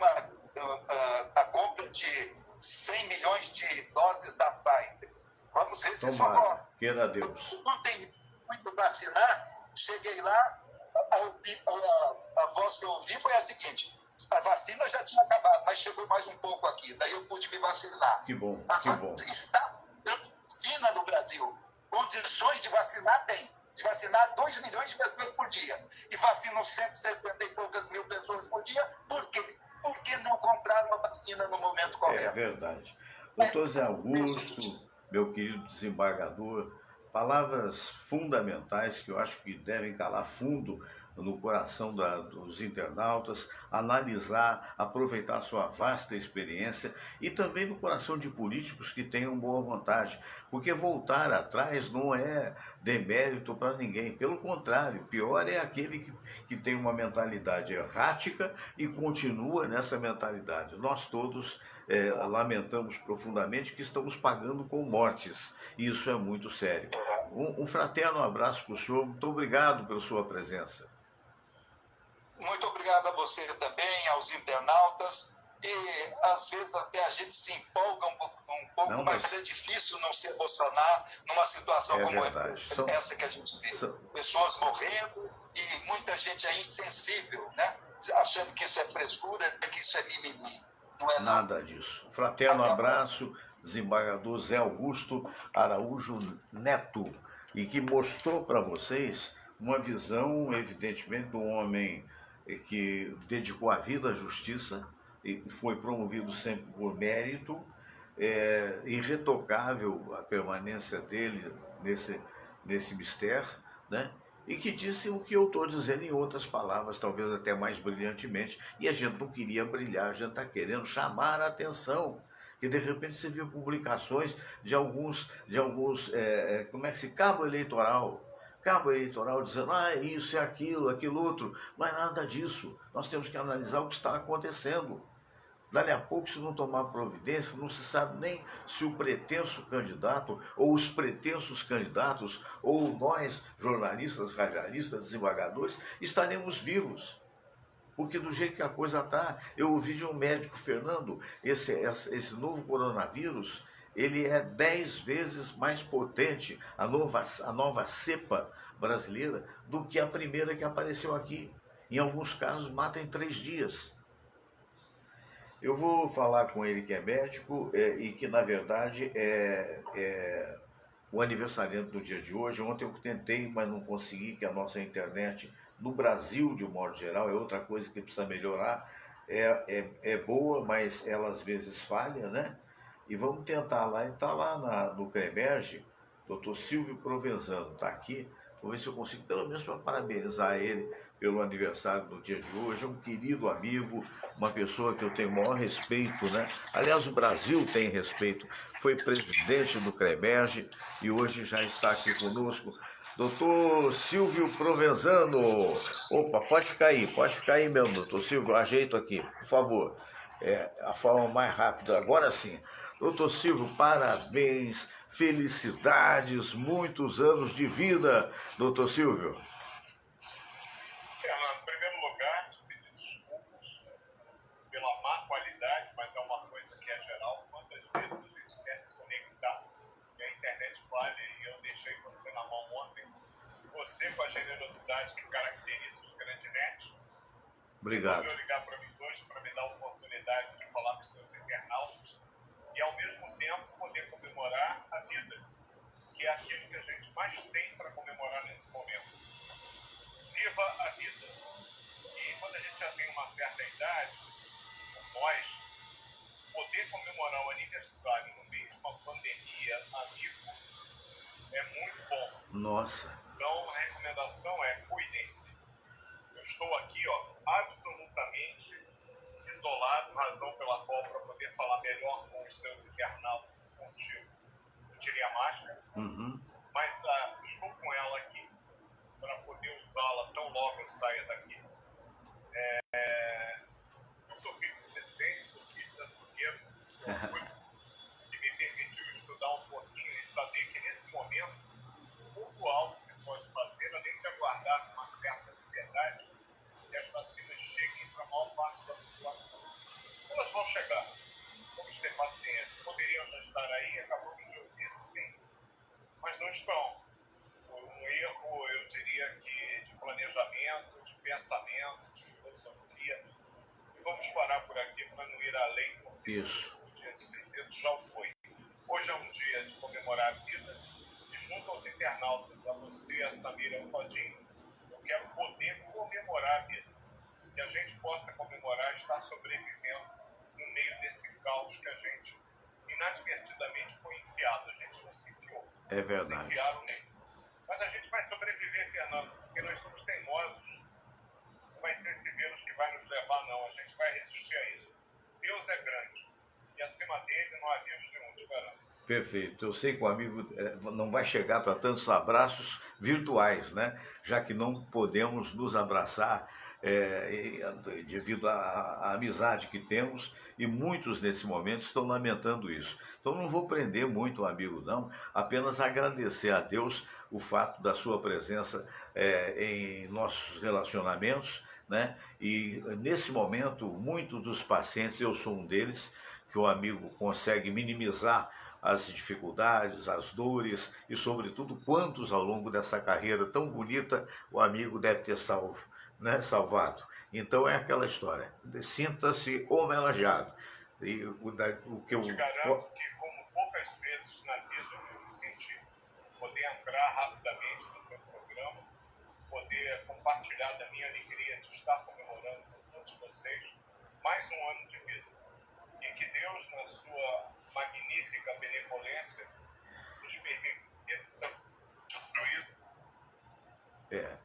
a compra de 100 milhões de doses da Pfizer. Vamos ver se isso ocorre. Tomara, queira Deus. Não tem muito vacinar, cheguei lá, a voz que eu ouvi foi a seguinte, a vacina já tinha acabado, mas chegou mais um pouco aqui, daí eu pude me vacinar. Que bom, Mas que bom. está dando vacina no Brasil. Condições de vacinar tem. De vacinar 2 milhões de pessoas por dia. E vacinam 160 e poucas mil pessoas por dia. Por quê? Porque não compraram a vacina no momento correto. É verdade. Doutor Zé Augusto, meu querido desembargador, palavras fundamentais que eu acho que devem calar fundo no coração dos internautas, analisar, aproveitar a sua vasta experiência e também no coração de políticos que tenham boa vontade, porque voltar atrás não é demérito para ninguém, pelo contrário, pior é aquele que tem uma mentalidade errática e continua nessa mentalidade. Nós todos lamentamos profundamente que estamos pagando com mortes, e isso é muito sério. Um fraterno abraço para o senhor, muito obrigado pela sua presença. Muito obrigado a você também, aos internautas. E às vezes até a gente se empolga um pouco, não, mas é difícil não se emocionar numa situação como essa que a gente vê. Pessoas morrendo e muita gente é insensível, né? Achando que isso é frescura, que isso é mimimi. Não é nada disso. Fraterno abraço, desembargador Zé Augusto Araújo Neto, e que mostrou para vocês uma visão, evidentemente, do homem que dedicou a vida à justiça e foi promovido sempre por mérito, irretocável a permanência dele nesse mistério, né? E que disse o que eu estou dizendo em outras palavras, talvez até mais brilhantemente, e a gente não queria brilhar, a gente está querendo chamar a atenção. Que de repente você viu publicações de alguns como é que se, cabo eleitoral dizendo, isso é aquilo, aquilo outro. Não é nada disso. Nós temos que analisar o que está acontecendo. Dali a pouco, se não tomar providência, não se sabe nem se o pretenso candidato, ou os pretensos candidatos, ou nós, jornalistas, radialistas, desembargadores, estaremos vivos. Porque do jeito que a coisa está, eu ouvi de um médico, Fernando, esse novo coronavírus, ele é 10 vezes mais potente, a nova cepa brasileira, do que a primeira que apareceu aqui. Em alguns casos, mata em 3 dias. Eu vou falar com ele que é médico e que, na verdade, é o aniversariante do dia de hoje. Ontem eu tentei, mas não consegui, que a nossa internet, no Brasil, de um modo geral, é outra coisa que precisa melhorar. É boa, mas ela às vezes falha, né? E vamos tentar lá. Ele está lá no CREMERGE, doutor Silvio Provenzano, está aqui. Vou ver se eu consigo, pelo menos, para parabenizar ele pelo aniversário do dia de hoje. É um querido amigo, uma pessoa que eu tenho o maior respeito, né? Aliás, o Brasil tem respeito. Foi presidente do CREMERGE e hoje já está aqui conosco. Doutor Silvio Provenzano. Opa, pode ficar aí mesmo, doutor Silvio. Ajeito aqui, por favor. A forma mais rápida. Agora sim. Doutor Silvio, parabéns, felicidades, muitos anos de vida, doutor Silvio. Em primeiro lugar, te pedir desculpas pela má qualidade, mas é uma coisa que é geral. Quantas vezes a gente quer se conectar e a internet falha e eu deixei você na mão ontem. Você, com a generosidade que caracteriza os grandes net, Obrigado. resolveu ligar para mim hoje para me dar a oportunidade de falar com os seus internautas e, ao mesmo tempo, poder comemorar a vida, que é aquilo que a gente mais tem para comemorar nesse momento. Viva a vida. E quando a gente já tem uma certa idade, como nós, poder comemorar o aniversário no meio de uma pandemia amigo é muito bom. Nossa. Então, a recomendação é: cuidem-se. Eu estou aqui, absolutamente isolado, razão pela qual, para poder falar melhor com os seus internautas e contigo, eu tirei a máscara, mas estou com ela aqui para poder usá-la tão logo eu saia daqui. Eu sou filho do presidente, sou filho da Suqueira, que me permitiu estudar um pouquinho e saber que nesse momento o pouco alto se pode fazer, além de aguardar com uma certa ansiedade que as vacinas cheguem para a maior parte da população. Elas vão chegar, vamos ter paciência. Poderiam já estar aí, acabamos de ouvir, sim, mas não estão. Por um erro, eu diria que de planejamento, de pensamento, de filosofia. E vamos parar por aqui para não ir além, porque Isso. esse evento já o foi. Hoje é um dia de comemorar a vida e, junto aos internautas, a você, a Samira, ao Todinho, eu quero poder comemorar a vida. Que a gente possa comemorar estar sobrevivendo no meio desse caos que a gente inadvertidamente foi enfiado. A gente não se enfiou. É verdade. Se enfiaram nele. Mas a gente vai sobreviver, Fernando, porque nós somos teimosos. Não vai ser esse vírus que vai nos levar, não. A gente vai resistir a isso. Deus é grande. E acima dele não há vírus nenhum, te garanto. Perfeito. Eu sei que o amigo não vai chegar para tantos abraços virtuais, né? Já que não podemos nos abraçar devido à amizade que temos, e muitos nesse momento estão lamentando isso. Então não vou prender muito o amigo, não, apenas agradecer a Deus o fato da sua presença em nossos relacionamentos, né? E nesse momento, muitos dos pacientes, eu sou um deles, que o amigo consegue minimizar as dificuldades, as dores e, sobretudo, quantos ao longo dessa carreira tão bonita o amigo deve ter salvado. Então é aquela história, sinta-se homenageado. E o que eu te garanto que, como poucas vezes na vida eu me senti, poder entrar rapidamente no meu programa, poder compartilhar da minha alegria de estar comemorando com todos vocês mais um ano de vida. E que Deus, na sua magnífica benevolência nos permitir construir.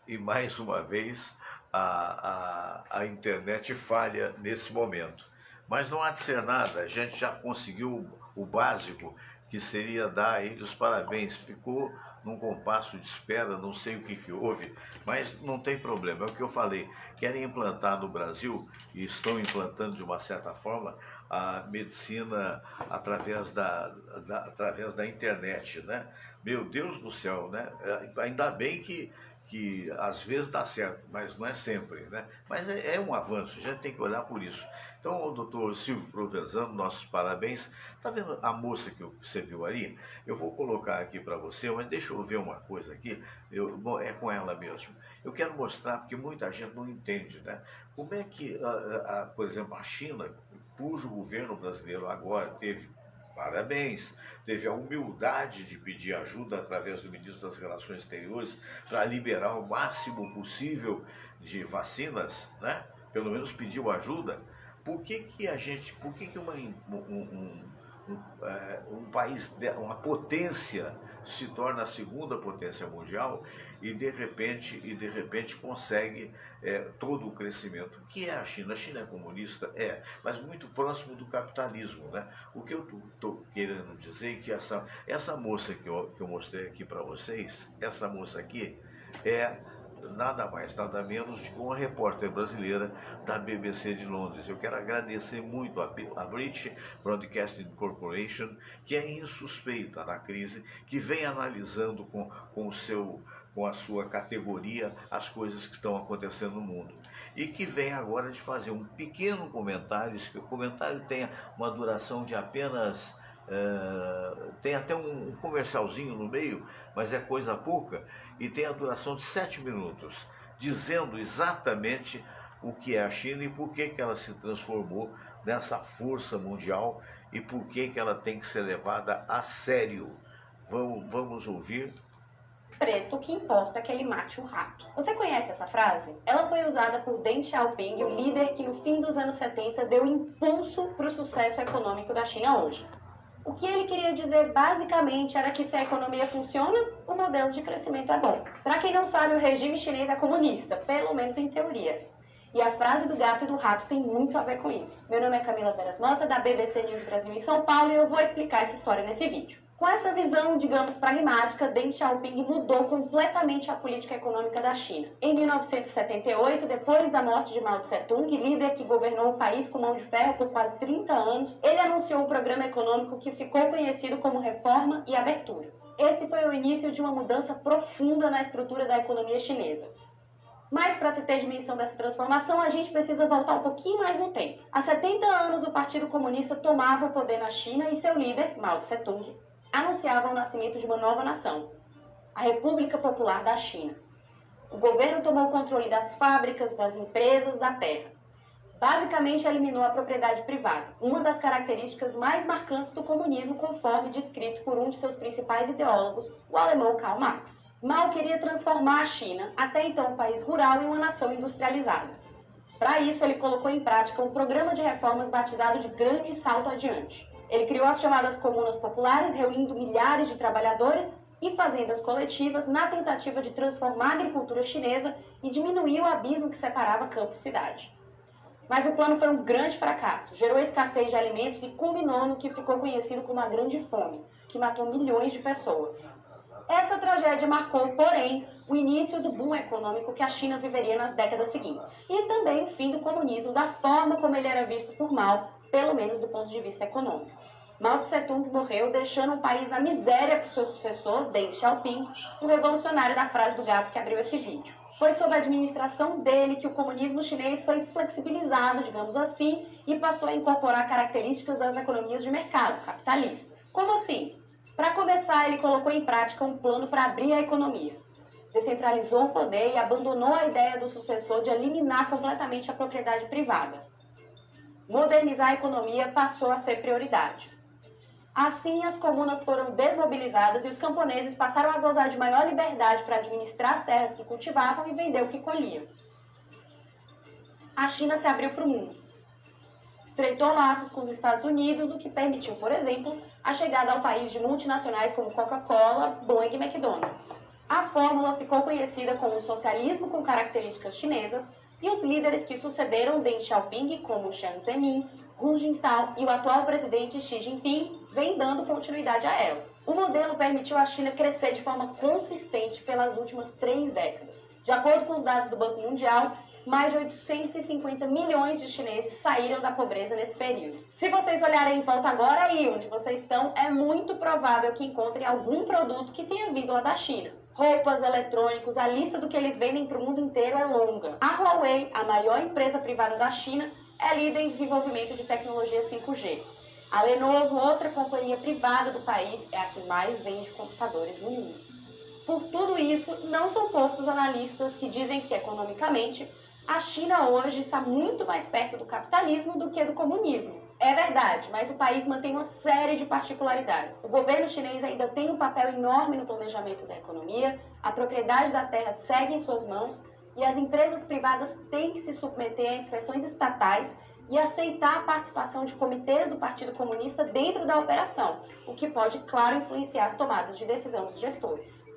E mais uma vez a internet falha nesse momento. Mas não há de ser nada, a gente já conseguiu o básico, que seria dar a ele os parabéns. Ficou num compasso de espera, não sei o que houve, mas não tem problema. É o que eu falei, querem implantar no Brasil, e estão implantando de uma certa forma, a medicina através da internet, né? Meu Deus do céu, né? Ainda bem que às vezes dá certo, mas não é sempre, né? Mas é um avanço, a gente tem que olhar por isso. Então, o doutor Silvio Provenzano, nossos parabéns. Está vendo a moça que você viu ali? Eu vou colocar aqui para você, mas deixa eu ver uma coisa aqui. Bom, é com ela mesmo. Eu quero mostrar, porque muita gente não entende, né? Como é que, por exemplo, a China, cujo governo brasileiro agora teve a humildade de pedir ajuda através do ministro das Relações Exteriores para liberar o máximo possível de vacinas, né? Pelo menos pediu ajuda. Por que um país, uma potência, se torna a segunda potência mundial e de repente consegue todo o crescimento? O que é a China? A China é comunista? Mas muito próximo do capitalismo, né? O que eu estou querendo dizer é que essa moça que eu mostrei aqui para vocês, essa moça aqui é nada mais, nada menos de que uma repórter brasileira da BBC de Londres. Eu quero agradecer muito a British Broadcasting Corporation, que é insuspeita na crise, que vem analisando com a sua categoria as coisas que estão acontecendo no mundo. E que vem agora de fazer um pequeno comentário, que o comentário tenha uma duração de apenas... tem até um comercialzinho no meio, mas é coisa pouca, e tem a duração de 7 minutos, dizendo exatamente o que é a China e por que ela se transformou nessa força mundial e por que ela tem que ser levada a sério. Vamos ouvir. Preto, que importa que ele mate o rato. Você conhece essa frase? Ela foi usada por Deng Xiaoping, o líder que no fim dos anos 70 deu impulso para o sucesso econômico da China hoje. O que ele queria dizer basicamente era que se a economia funciona, o modelo de crescimento é bom. Para quem não sabe, o regime chinês é comunista, pelo menos em teoria. E a frase do gato e do rato tem muito a ver com isso. Meu nome é Camila Veras Mota, da BBC News Brasil em São Paulo, e eu vou explicar essa história nesse vídeo. Com essa visão, digamos, pragmática, Deng Xiaoping mudou completamente a política econômica da China. Em 1978, depois da morte de Mao Tse-tung, líder que governou o país com mão de ferro por quase 30 anos, ele anunciou um programa econômico que ficou conhecido como Reforma e Abertura. Esse foi o início de uma mudança profunda na estrutura da economia chinesa. Mas para se ter dimensão dessa transformação, a gente precisa voltar um pouquinho mais no tempo. Há 70 anos, o Partido Comunista tomava o poder na China e seu líder, Mao Tse-tung, anunciava o nascimento de uma nova nação, a República Popular da China. O governo tomou o controle das fábricas, das empresas, da terra. Basicamente, eliminou a propriedade privada, uma das características mais marcantes do comunismo, conforme descrito por um de seus principais ideólogos, o alemão Karl Marx. Mao queria transformar a China, até então um país rural, em uma nação industrializada. Para isso, ele colocou em prática um programa de reformas batizado de Grande Salto Adiante. Ele criou as chamadas comunas populares, reunindo milhares de trabalhadores e fazendas coletivas na tentativa de transformar a agricultura chinesa e diminuir o abismo que separava campo e cidade. Mas o plano foi um grande fracasso, gerou escassez de alimentos e culminou no que ficou conhecido como a Grande Fome, que matou milhões de pessoas. Essa tragédia marcou, porém, o início do boom econômico que a China viveria nas décadas seguintes. E também o fim do comunismo da forma como ele era visto por Mao, pelo menos do ponto de vista econômico. Mao Tse-tung morreu, deixando o país na miséria para o seu sucessor, Deng Xiaoping, o revolucionário da frase do gato que abriu esse vídeo. Foi sob a administração dele que o comunismo chinês foi flexibilizado, digamos assim, e passou a incorporar características das economias de mercado, capitalistas. Como assim? Para começar, ele colocou em prática um plano para abrir a economia. Descentralizou o poder e abandonou a ideia do sucessor de eliminar completamente a propriedade privada. Modernizar a economia passou a ser prioridade. Assim, as comunas foram desmobilizadas e os camponeses passaram a gozar de maior liberdade para administrar as terras que cultivavam e vender o que colhiam. A China se abriu para o mundo. estreitou laços com os Estados Unidos, o que permitiu, por exemplo, a chegada ao país de multinacionais como Coca-Cola, Boeing e McDonald's. A fórmula ficou conhecida como socialismo com características chinesas, e os líderes que sucederam Deng Xiaoping, como Jiang Zemin, Hu Jintao e o atual presidente Xi Jinping, vêm dando continuidade a ela. O modelo permitiu à China crescer de forma consistente pelas últimas 3 décadas. De acordo com os dados do Banco Mundial, mais de 850 milhões de chineses saíram da pobreza nesse período. Se vocês olharem em volta agora, aí onde vocês estão, é muito provável que encontrem algum produto que tenha vindo lá da China. Roupas, eletrônicos, a lista do que eles vendem para o mundo inteiro é longa. A Huawei, a maior empresa privada da China, é líder em desenvolvimento de tecnologia 5G. A Lenovo, outra companhia privada do país, é a que mais vende computadores no mundo. Por tudo isso, não são poucos os analistas que dizem que, economicamente, a China hoje está muito mais perto do capitalismo do que do comunismo. É verdade, mas o país mantém uma série de particularidades. O governo chinês ainda tem um papel enorme no planejamento da economia, a propriedade da terra segue em suas mãos e as empresas privadas têm que se submeter a inspeções estatais e aceitar a participação de comitês do Partido Comunista dentro da operação, o que pode, claro, influenciar as tomadas de decisão dos gestores.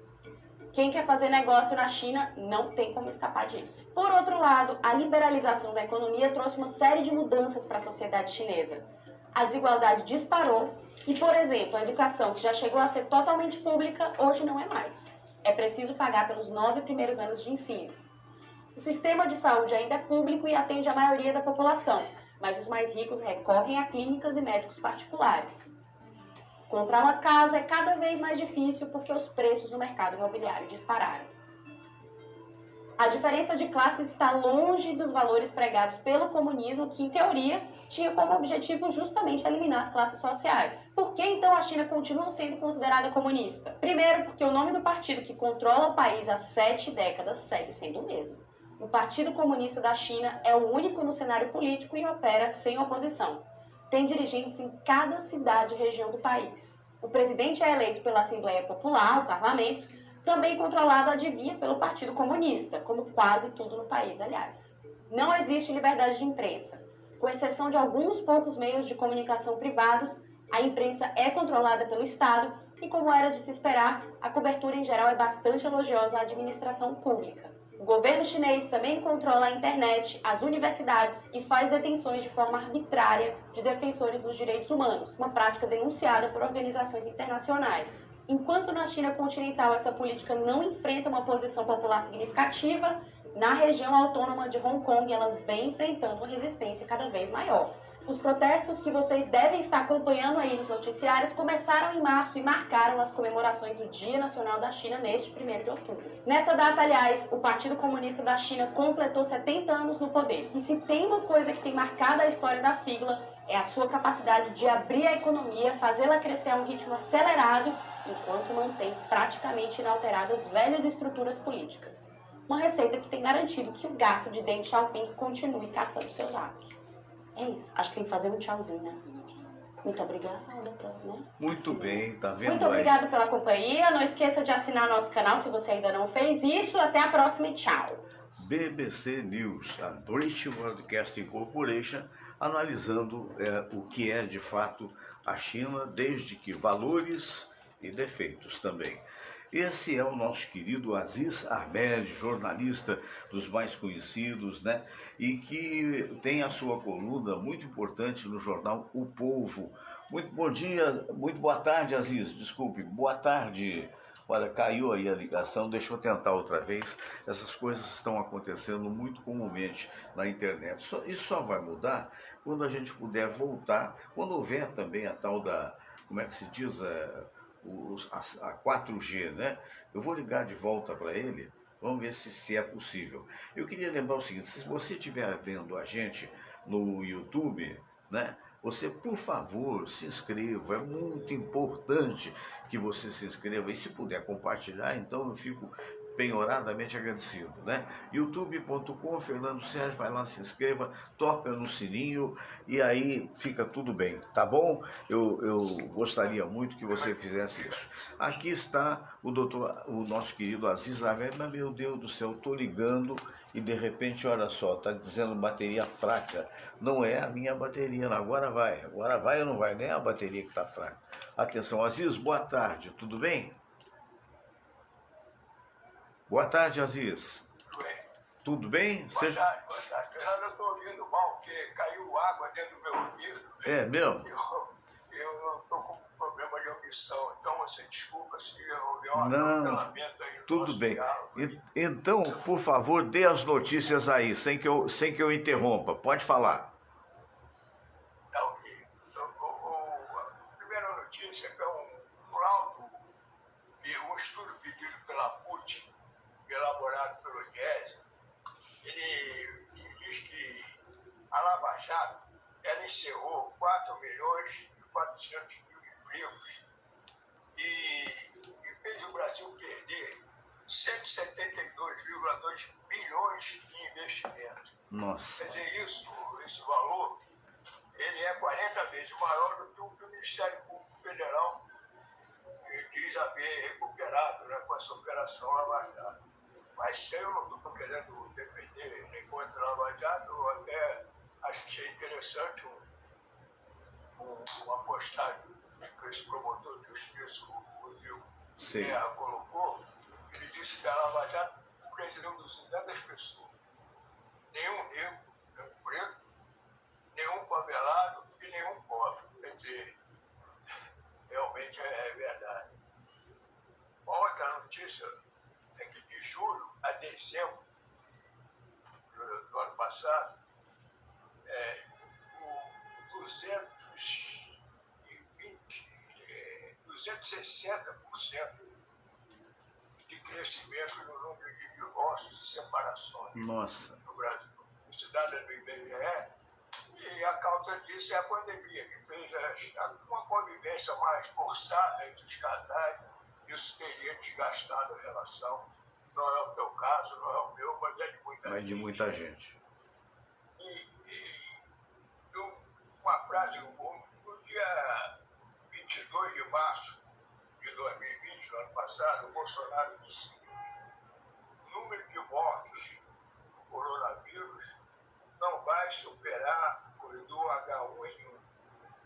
Quem quer fazer negócio na China não tem como escapar disso. Por outro lado, a liberalização da economia trouxe uma série de mudanças para a sociedade chinesa. A desigualdade disparou e, por exemplo, a educação, que já chegou a ser totalmente pública, hoje não é mais. É preciso pagar pelos 9 primeiros anos de ensino. O sistema de saúde ainda é público e atende a maioria da população, mas os mais ricos recorrem a clínicas e médicos particulares. Comprar uma casa é cada vez mais difícil porque os preços no mercado imobiliário dispararam. A diferença de classes está longe dos valores pregados pelo comunismo, que, em teoria, tinha como objetivo justamente eliminar as classes sociais. Por que, então, a China continua sendo considerada comunista? Primeiro, porque o nome do partido que controla o país há 7 décadas segue sendo o mesmo. O Partido Comunista da China é o único no cenário político e opera sem oposição. Tem dirigentes em cada cidade e região do país. O presidente é eleito pela Assembleia Popular, o parlamento, também controlado, adivinha, pelo Partido Comunista, como quase tudo no país, aliás. Não existe liberdade de imprensa. Com exceção de alguns poucos meios de comunicação privados, a imprensa é controlada pelo Estado e, como era de se esperar, a cobertura em geral é bastante elogiosa à administração pública. O governo chinês também controla a internet, as universidades e faz detenções de forma arbitrária de defensores dos direitos humanos, uma prática denunciada por organizações internacionais. Enquanto na China continental essa política não enfrenta uma posição popular significativa, na região autônoma de Hong Kong ela vem enfrentando uma resistência cada vez maior. Os protestos que vocês devem estar acompanhando aí nos noticiários começaram em março e marcaram as comemorações do Dia Nacional da China neste 1º de outubro. Nessa data, aliás, o Partido Comunista da China completou 70 anos no poder. E se tem uma coisa que tem marcado a história da sigla, é a sua capacidade de abrir a economia, fazê-la crescer a um ritmo acelerado, enquanto mantém praticamente inalteradas velhas estruturas políticas. Uma receita que tem garantido que o gato de Deng Xiaoping continue caçando seus ratos. É isso. Acho que tem que fazer um tchauzinho, né? Muito obrigada. Muito bem, tá vendo? Muito obrigada pela companhia. Não esqueça de assinar nosso canal se você ainda não fez isso. Até a próxima e tchau. BBC News, a British Broadcasting Corporation, analisando o que é de fato a China, desde que valores e defeitos também. Esse é o nosso querido Aziz Ahmed, jornalista dos mais conhecidos, né? E que tem a sua coluna muito importante no jornal O Povo. Muito bom dia, muito boa tarde, Aziz, desculpe, boa tarde. Olha, caiu aí a ligação, deixa eu tentar outra vez. Essas coisas estão acontecendo muito comumente na internet. Isso só vai mudar quando a gente puder voltar, quando houver também a tal da, como é que se diz, a 4G, né? Eu vou ligar de volta para ele, vamos ver se é possível. Eu queria lembrar o seguinte, se você estiver vendo a gente no YouTube, né? Você, por favor, se inscreva, é muito importante que você se inscreva. E se puder compartilhar, então eu fico penhoradamente agradecido, né? youtube.com, Fernando Sérgio, vai lá, se inscreva, toca no sininho e aí fica tudo bem, tá bom? Eu gostaria muito que você fizesse isso. Aqui está o nosso querido Aziz Ahmed, mas meu Deus do céu, tô ligando e de repente, olha só, tá dizendo bateria fraca. Não é a minha bateria, não. Agora vai ou não vai, nem é a bateria que tá fraca. Atenção, Aziz, boa tarde, tudo bem? Boa tarde, Aziz. Tudo bem? Boa tarde, boa tarde. Eu estou ouvindo mal, porque caiu água dentro do meu ouvido. É mesmo? Eu estou com problema de audição, então você desculpa se eu ouvir um Não, atropelamento aí no tudo nosso bem. diálogo. Então, por favor, dê as notícias aí, sem que eu interrompa. Pode falar. Tá ok. A primeira notícia é que é um laudo e um estudo pedido pela PUT, elaborado pelo IES. Ele diz que a Lava Jato ela encerrou 4.400.000 empregos e fez o Brasil perder 172,2 bilhões em investimento. Nossa, Quer dizer, esse valor, ele é 40 vezes maior do que o que o Ministério Público Federal diz haver recuperado, né, com essa operação Lava Jato. Mas eu não estou querendo defender nem contra a Lava Jato, eu até achei interessante uma postagem que esse promotor de justiça, o Rio sim. Guerra, colocou. Ele disse que a Lava Jato prendeu 200 pessoas. Nenhum negro, nenhum preto, nenhum favelado e nenhum pobre. Quer dizer, realmente é verdade. Uma outra notícia é que de julho a dezembro do ano passado, o 260% de crescimento no número de divórcios e separações Nossa, no Brasil. Isso dado no IBGE, e a causa disso é a pandemia, que fez uma convivência mais forçada entre os casais. Isso teria desgastado a relação. Não é o teu caso, não é o meu, mas é de muita gente. mas de muita gente. E uma frase, no dia 22 de março de 2020, no ano passado, o Bolsonaro disse o seguinte: o número de mortos por coronavírus não vai superar o do H1N1,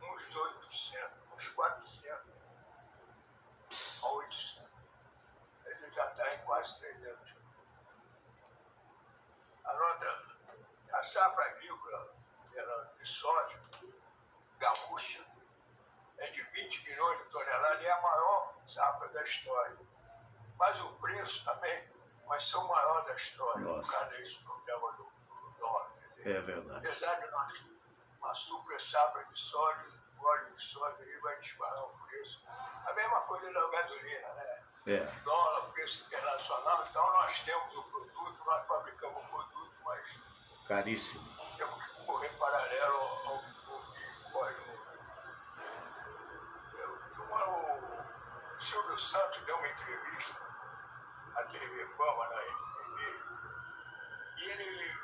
uns 800, uns 400 a 800. Ele já está em quase 300. A safra agrícola de soja gaúcha é de 20 milhões de toneladas e é a maior safra da história. Mas o preço também vai ser o maior da história, por causa desse problema do dólar. É verdade. Apesar de nós uma super safra de soja, o óleo de soja aí vai disparar o preço. A mesma coisa da gasolina, né? É. Dólar, preço internacional, então nós temos o produto, nós fabricamos o produto, mas Caríssimo. temos que correr paralelo ao que corre no o Silvio Santos deu uma entrevista à TV Fama, na NTV, e ele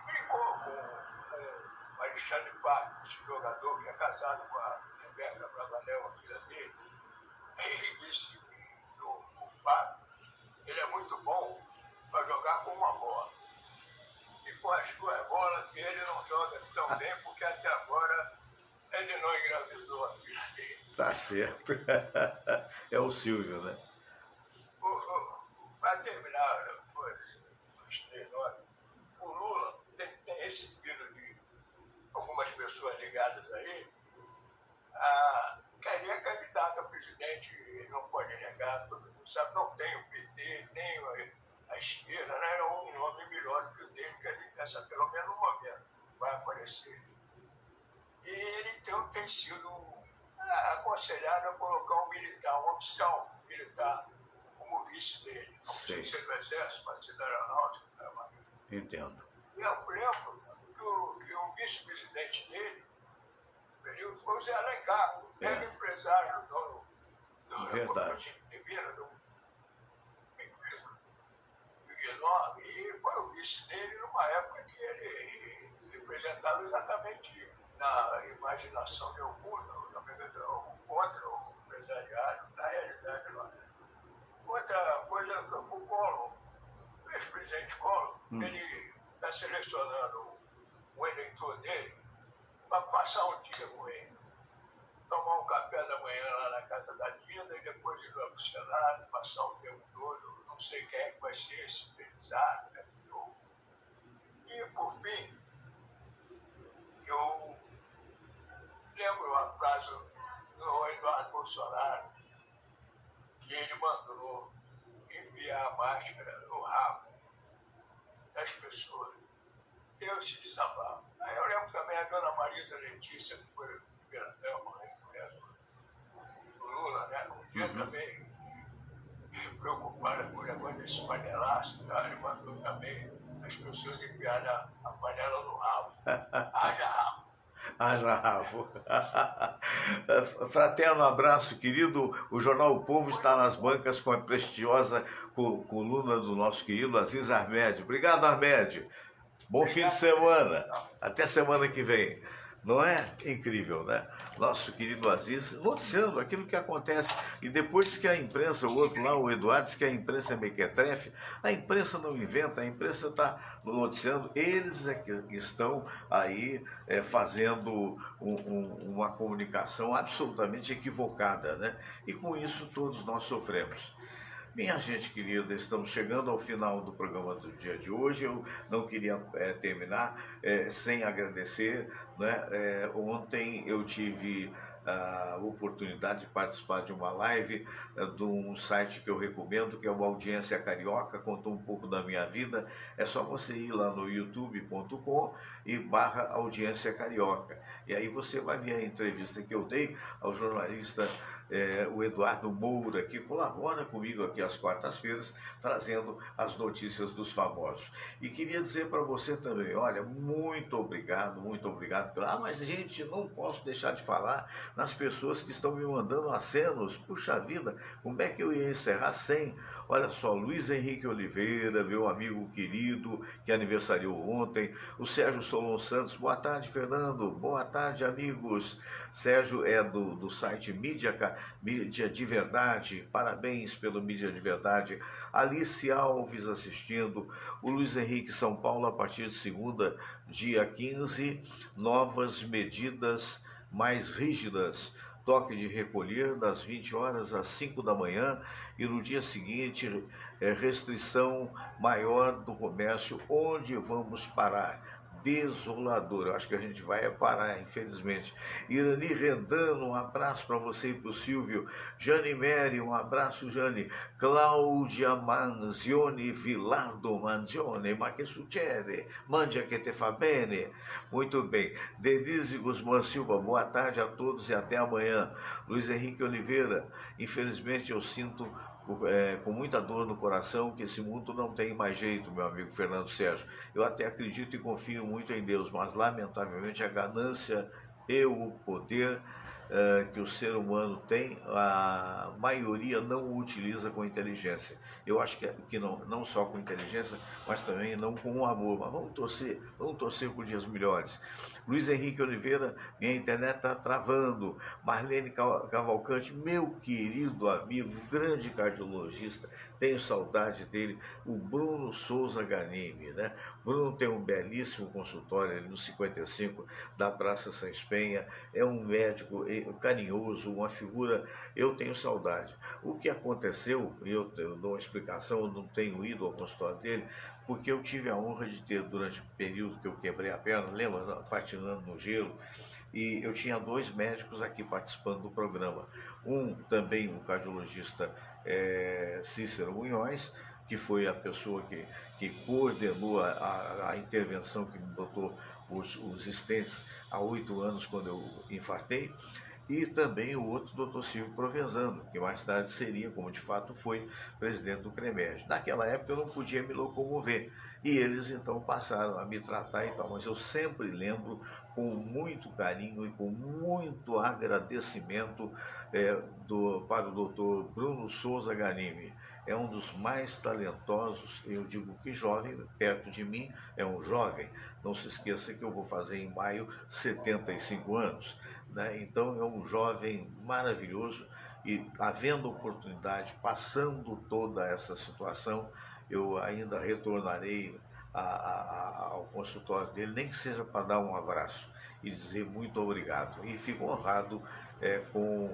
brincou com o Alexandre Pato, esse jogador que é casado com a Rebeca Bravanel, a filha dele. Aí ele disse que o Pato, ele é muito bom para jogar com uma bola. E com as duas bolas que ele não joga tão bem, porque até agora ele não engravidou a filha dele. Tá certo. É o Silvio, né? Para terminar, os 3 horas, o Lula tem recebido de algumas pessoas ligadas a ele, que ele é candidato a presidente, ele não pode negar, todo mundo sabe, não tem o PT, nem a esquerda, né? É um nome melhor do que o dele, que ele pensa, pelo menos no momento, vai aparecer. E ele tem sido aconselhado a colocar um militar, um oficial militar, como vice dele. Não precisa ser do exército, pode ser da aeronáutica, da marinha. Entendo. E eu lembro que o vice-presidente dele, no período, foi o Zé Alencar, o mega empresário, dono Verdade. de Minas, de uma empresa vice dele numa época que ele representava exatamente na imaginação de alguns, na verdade, contra o empresariado, na realidade não é. Outra coisa, o Collor, o ex-presidente Collor, ele está selecionando o eleitor dele para passar um dia com ele, tomar um café da manhã lá na casa da Dinda e depois ir lá para o Senado, passar o tempo todo. Não sei quem é que vai ser esse pesado, né? E, por fim, eu lembro uma frase do Eduardo Bolsonaro, que ele mandou enviar a máscara no rabo das pessoas. Eu se desabava. Aí eu lembro também a dona Marisa Letícia, que foi primeira-dama, mulher do Lula, né? Um dia também preocupada com o negócio desse panelaço, tá? Ele mandou também as pessoas enviarem a panela no rabo. Haja rabo. Haja rabo. Fraterno abraço, querido. O Jornal O Povo está nas bancas com a prestigiosa coluna do nosso querido Aziz Ahmed. Obrigado, Ahmed. Bom fim de semana. Até semana que vem. Não é incrível, né? Nosso querido Aziz noticiando aquilo que acontece. E depois que a imprensa, o outro lá, o Eduardo, diz que a imprensa é mequetrefe, a imprensa não inventa, a imprensa está noticiando. Eles é que estão aí fazendo uma comunicação absolutamente equivocada, né? E com isso todos nós sofremos. Minha gente querida, estamos chegando ao final do programa do dia de hoje. Eu não queria terminar sem agradecer, né? Ontem eu tive a oportunidade de participar de uma live de um site que eu recomendo, que é o Audiência Carioca, contou um pouco da minha vida. É só você ir lá no youtube.com/Audiência Carioca. E aí você vai ver a entrevista que eu dei ao jornalista o Eduardo Moura, que colabora comigo aqui às quartas-feiras, trazendo as notícias dos famosos. E queria dizer para você também, olha, muito obrigado mas gente, não posso deixar de falar nas pessoas que estão me mandando acenos. Puxa vida, como é que eu ia encerrar sem? Olha só, Luiz Henrique Oliveira, meu amigo querido, que aniversariou ontem, o Sérgio Solon Santos, boa tarde, Fernando, boa tarde, amigos. Sérgio é do site Mídia de Verdade, parabéns pelo Mídia de Verdade. Alice Alves assistindo, o Luiz Henrique São Paulo, a partir de segunda, dia 15, novas medidas mais rígidas. Toque de recolher das 20 horas às 5 da manhã e no dia seguinte restrição maior do comércio. Onde vamos parar? Desolador. Eu acho que a gente vai parar, infelizmente. Irani Rendano, um abraço para você e para o Silvio. Jane Meri, um abraço, Jane. Cláudia Manzioni, Vilardo Manzioni, ma che succede? Mangia che te fa bene. Muito bem. Denise Guzmán Silva, boa tarde a todos e até amanhã. Luiz Henrique Oliveira, infelizmente eu sinto com muita dor no coração que esse mundo não tem mais jeito, meu amigo Fernando Sérgio. Eu até acredito e confio muito em Deus, mas lamentavelmente a ganância e o poder que o ser humano tem, a maioria não o utiliza com inteligência. Eu acho que não só com inteligência, mas também não com amor. Mas vamos torcer por dias melhores. Luiz Henrique Oliveira, minha internet está travando. Marlene Cavalcante, meu querido amigo, grande cardiologista, tenho saudade dele. O Bruno Souza Ganimi, né? Bruno tem um belíssimo consultório ali no 55 da Praça Sans Penha, é um médico carinhoso, uma figura, eu tenho saudade. O que aconteceu, eu dou uma explicação, eu não tenho ido ao consultório dele, porque eu tive a honra de ter, durante o período que eu quebrei a perna, lembra, patinando no gelo, e eu tinha 2 médicos aqui participando do programa. Um também, um cardiologista, Cícero Munhoz, que foi a pessoa que coordenou a intervenção que me botou os stents há 8 anos, quando eu infartei, e também o outro doutor Silvio Provenzano, que mais tarde seria, como de fato foi, presidente do CREMERG. Naquela época eu não podia me locomover, e eles então passaram a me tratar e tal, mas eu sempre lembro com muito carinho e com muito agradecimento para o doutor Bruno Souza Ganimi. é um dos mais talentosos, eu digo que jovem, perto de mim é um jovem. Não se esqueça que eu vou fazer em maio 75 anos, né? Então é um jovem maravilhoso e havendo oportunidade, passando toda essa situação, eu ainda retornarei ao consultório dele, nem que seja para dar um abraço e dizer muito obrigado. E fico honrado com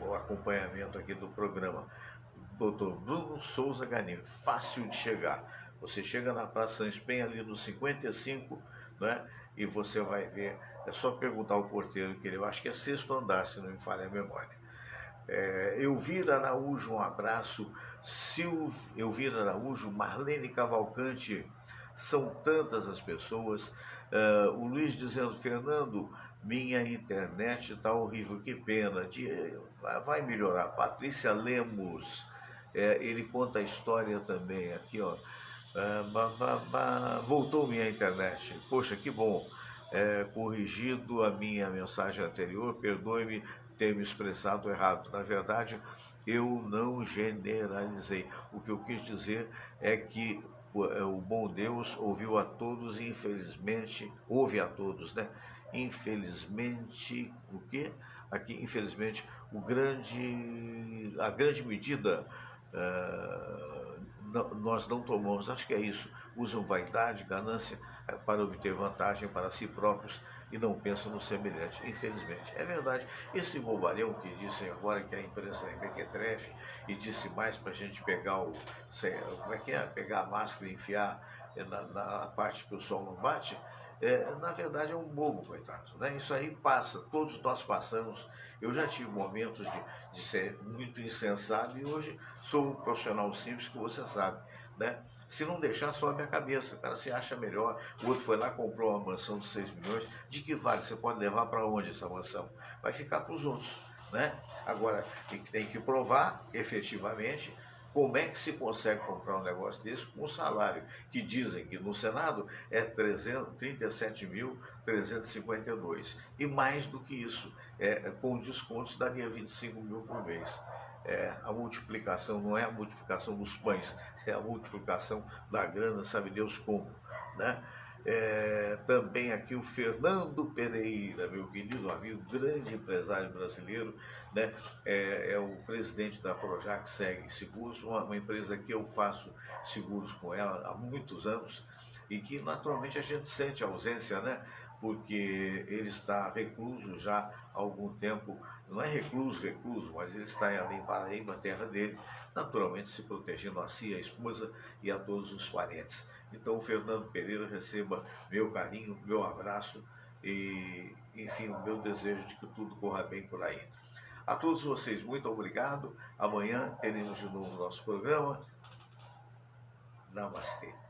o acompanhamento aqui do programa. Dr. Bruno Souza Ganim, fácil de chegar. Você chega na Praça São Espenha, ali no 55, né? E você vai ver, é só perguntar ao porteiro, que eu acho que é 6º andar, se não me falha a memória. Elvira Araújo, um abraço. Elvira Araújo, Marlene Cavalcante, são tantas as pessoas. O Luiz dizendo, Fernando, minha internet está horrível, que pena, vai melhorar. Patrícia Lemos, ele conta a história também, aqui ó, voltou minha internet, poxa, que bom, corrigido a minha mensagem anterior, perdoe-me ter me expressado errado, na verdade, eu não generalizei, o que eu quis dizer é que o bom Deus ouviu a todos e infelizmente, ouve a todos, né? Infelizmente, o quê? Aqui, infelizmente, a grande medida nós não tomamos, acho que é isso, usam vaidade, ganância para obter vantagem para si próprios e não pensam no semelhante, infelizmente. É verdade, esse bobalhão que disse agora que a empresa é mequetrefe e disse mais para a gente pegar como é que é? Pegar a máscara e enfiar na parte que o sol não bate, na verdade é um bobo, coitado, né? Isso aí passa, todos nós passamos. Eu já tive momentos de ser muito insensato e hoje sou um profissional simples que você sabe, né? Se não deixar, sobe a cabeça, o cara se acha melhor. O outro foi lá, comprou uma mansão de 6 milhões. De que vale? Você pode levar para onde essa mansão? Vai ficar para os outros, né? Agora, tem que provar efetivamente como é que se consegue comprar um negócio desse com um salário que dizem que no Senado é 37.352. E mais do que isso, com descontos daria 25 mil por mês. A multiplicação não é a multiplicação dos pães, é a multiplicação da grana, sabe Deus como, né? Também aqui o Fernando Pereira, meu querido amigo, grande empresário brasileiro, né? É o presidente da Projac Seg Seguros, uma empresa que eu faço seguros com ela há muitos anos e que naturalmente a gente sente a ausência, né? Porque ele está recluso já há algum tempo, não é recluso, mas ele está ali em Paraíba, a terra dele, naturalmente se protegendo a si, a esposa e a todos os parentes. Então, o Fernando Pereira, receba meu carinho, meu abraço e, enfim, o meu desejo de que tudo corra bem por aí. A todos vocês, muito obrigado. Amanhã teremos de novo o nosso programa. Namastê.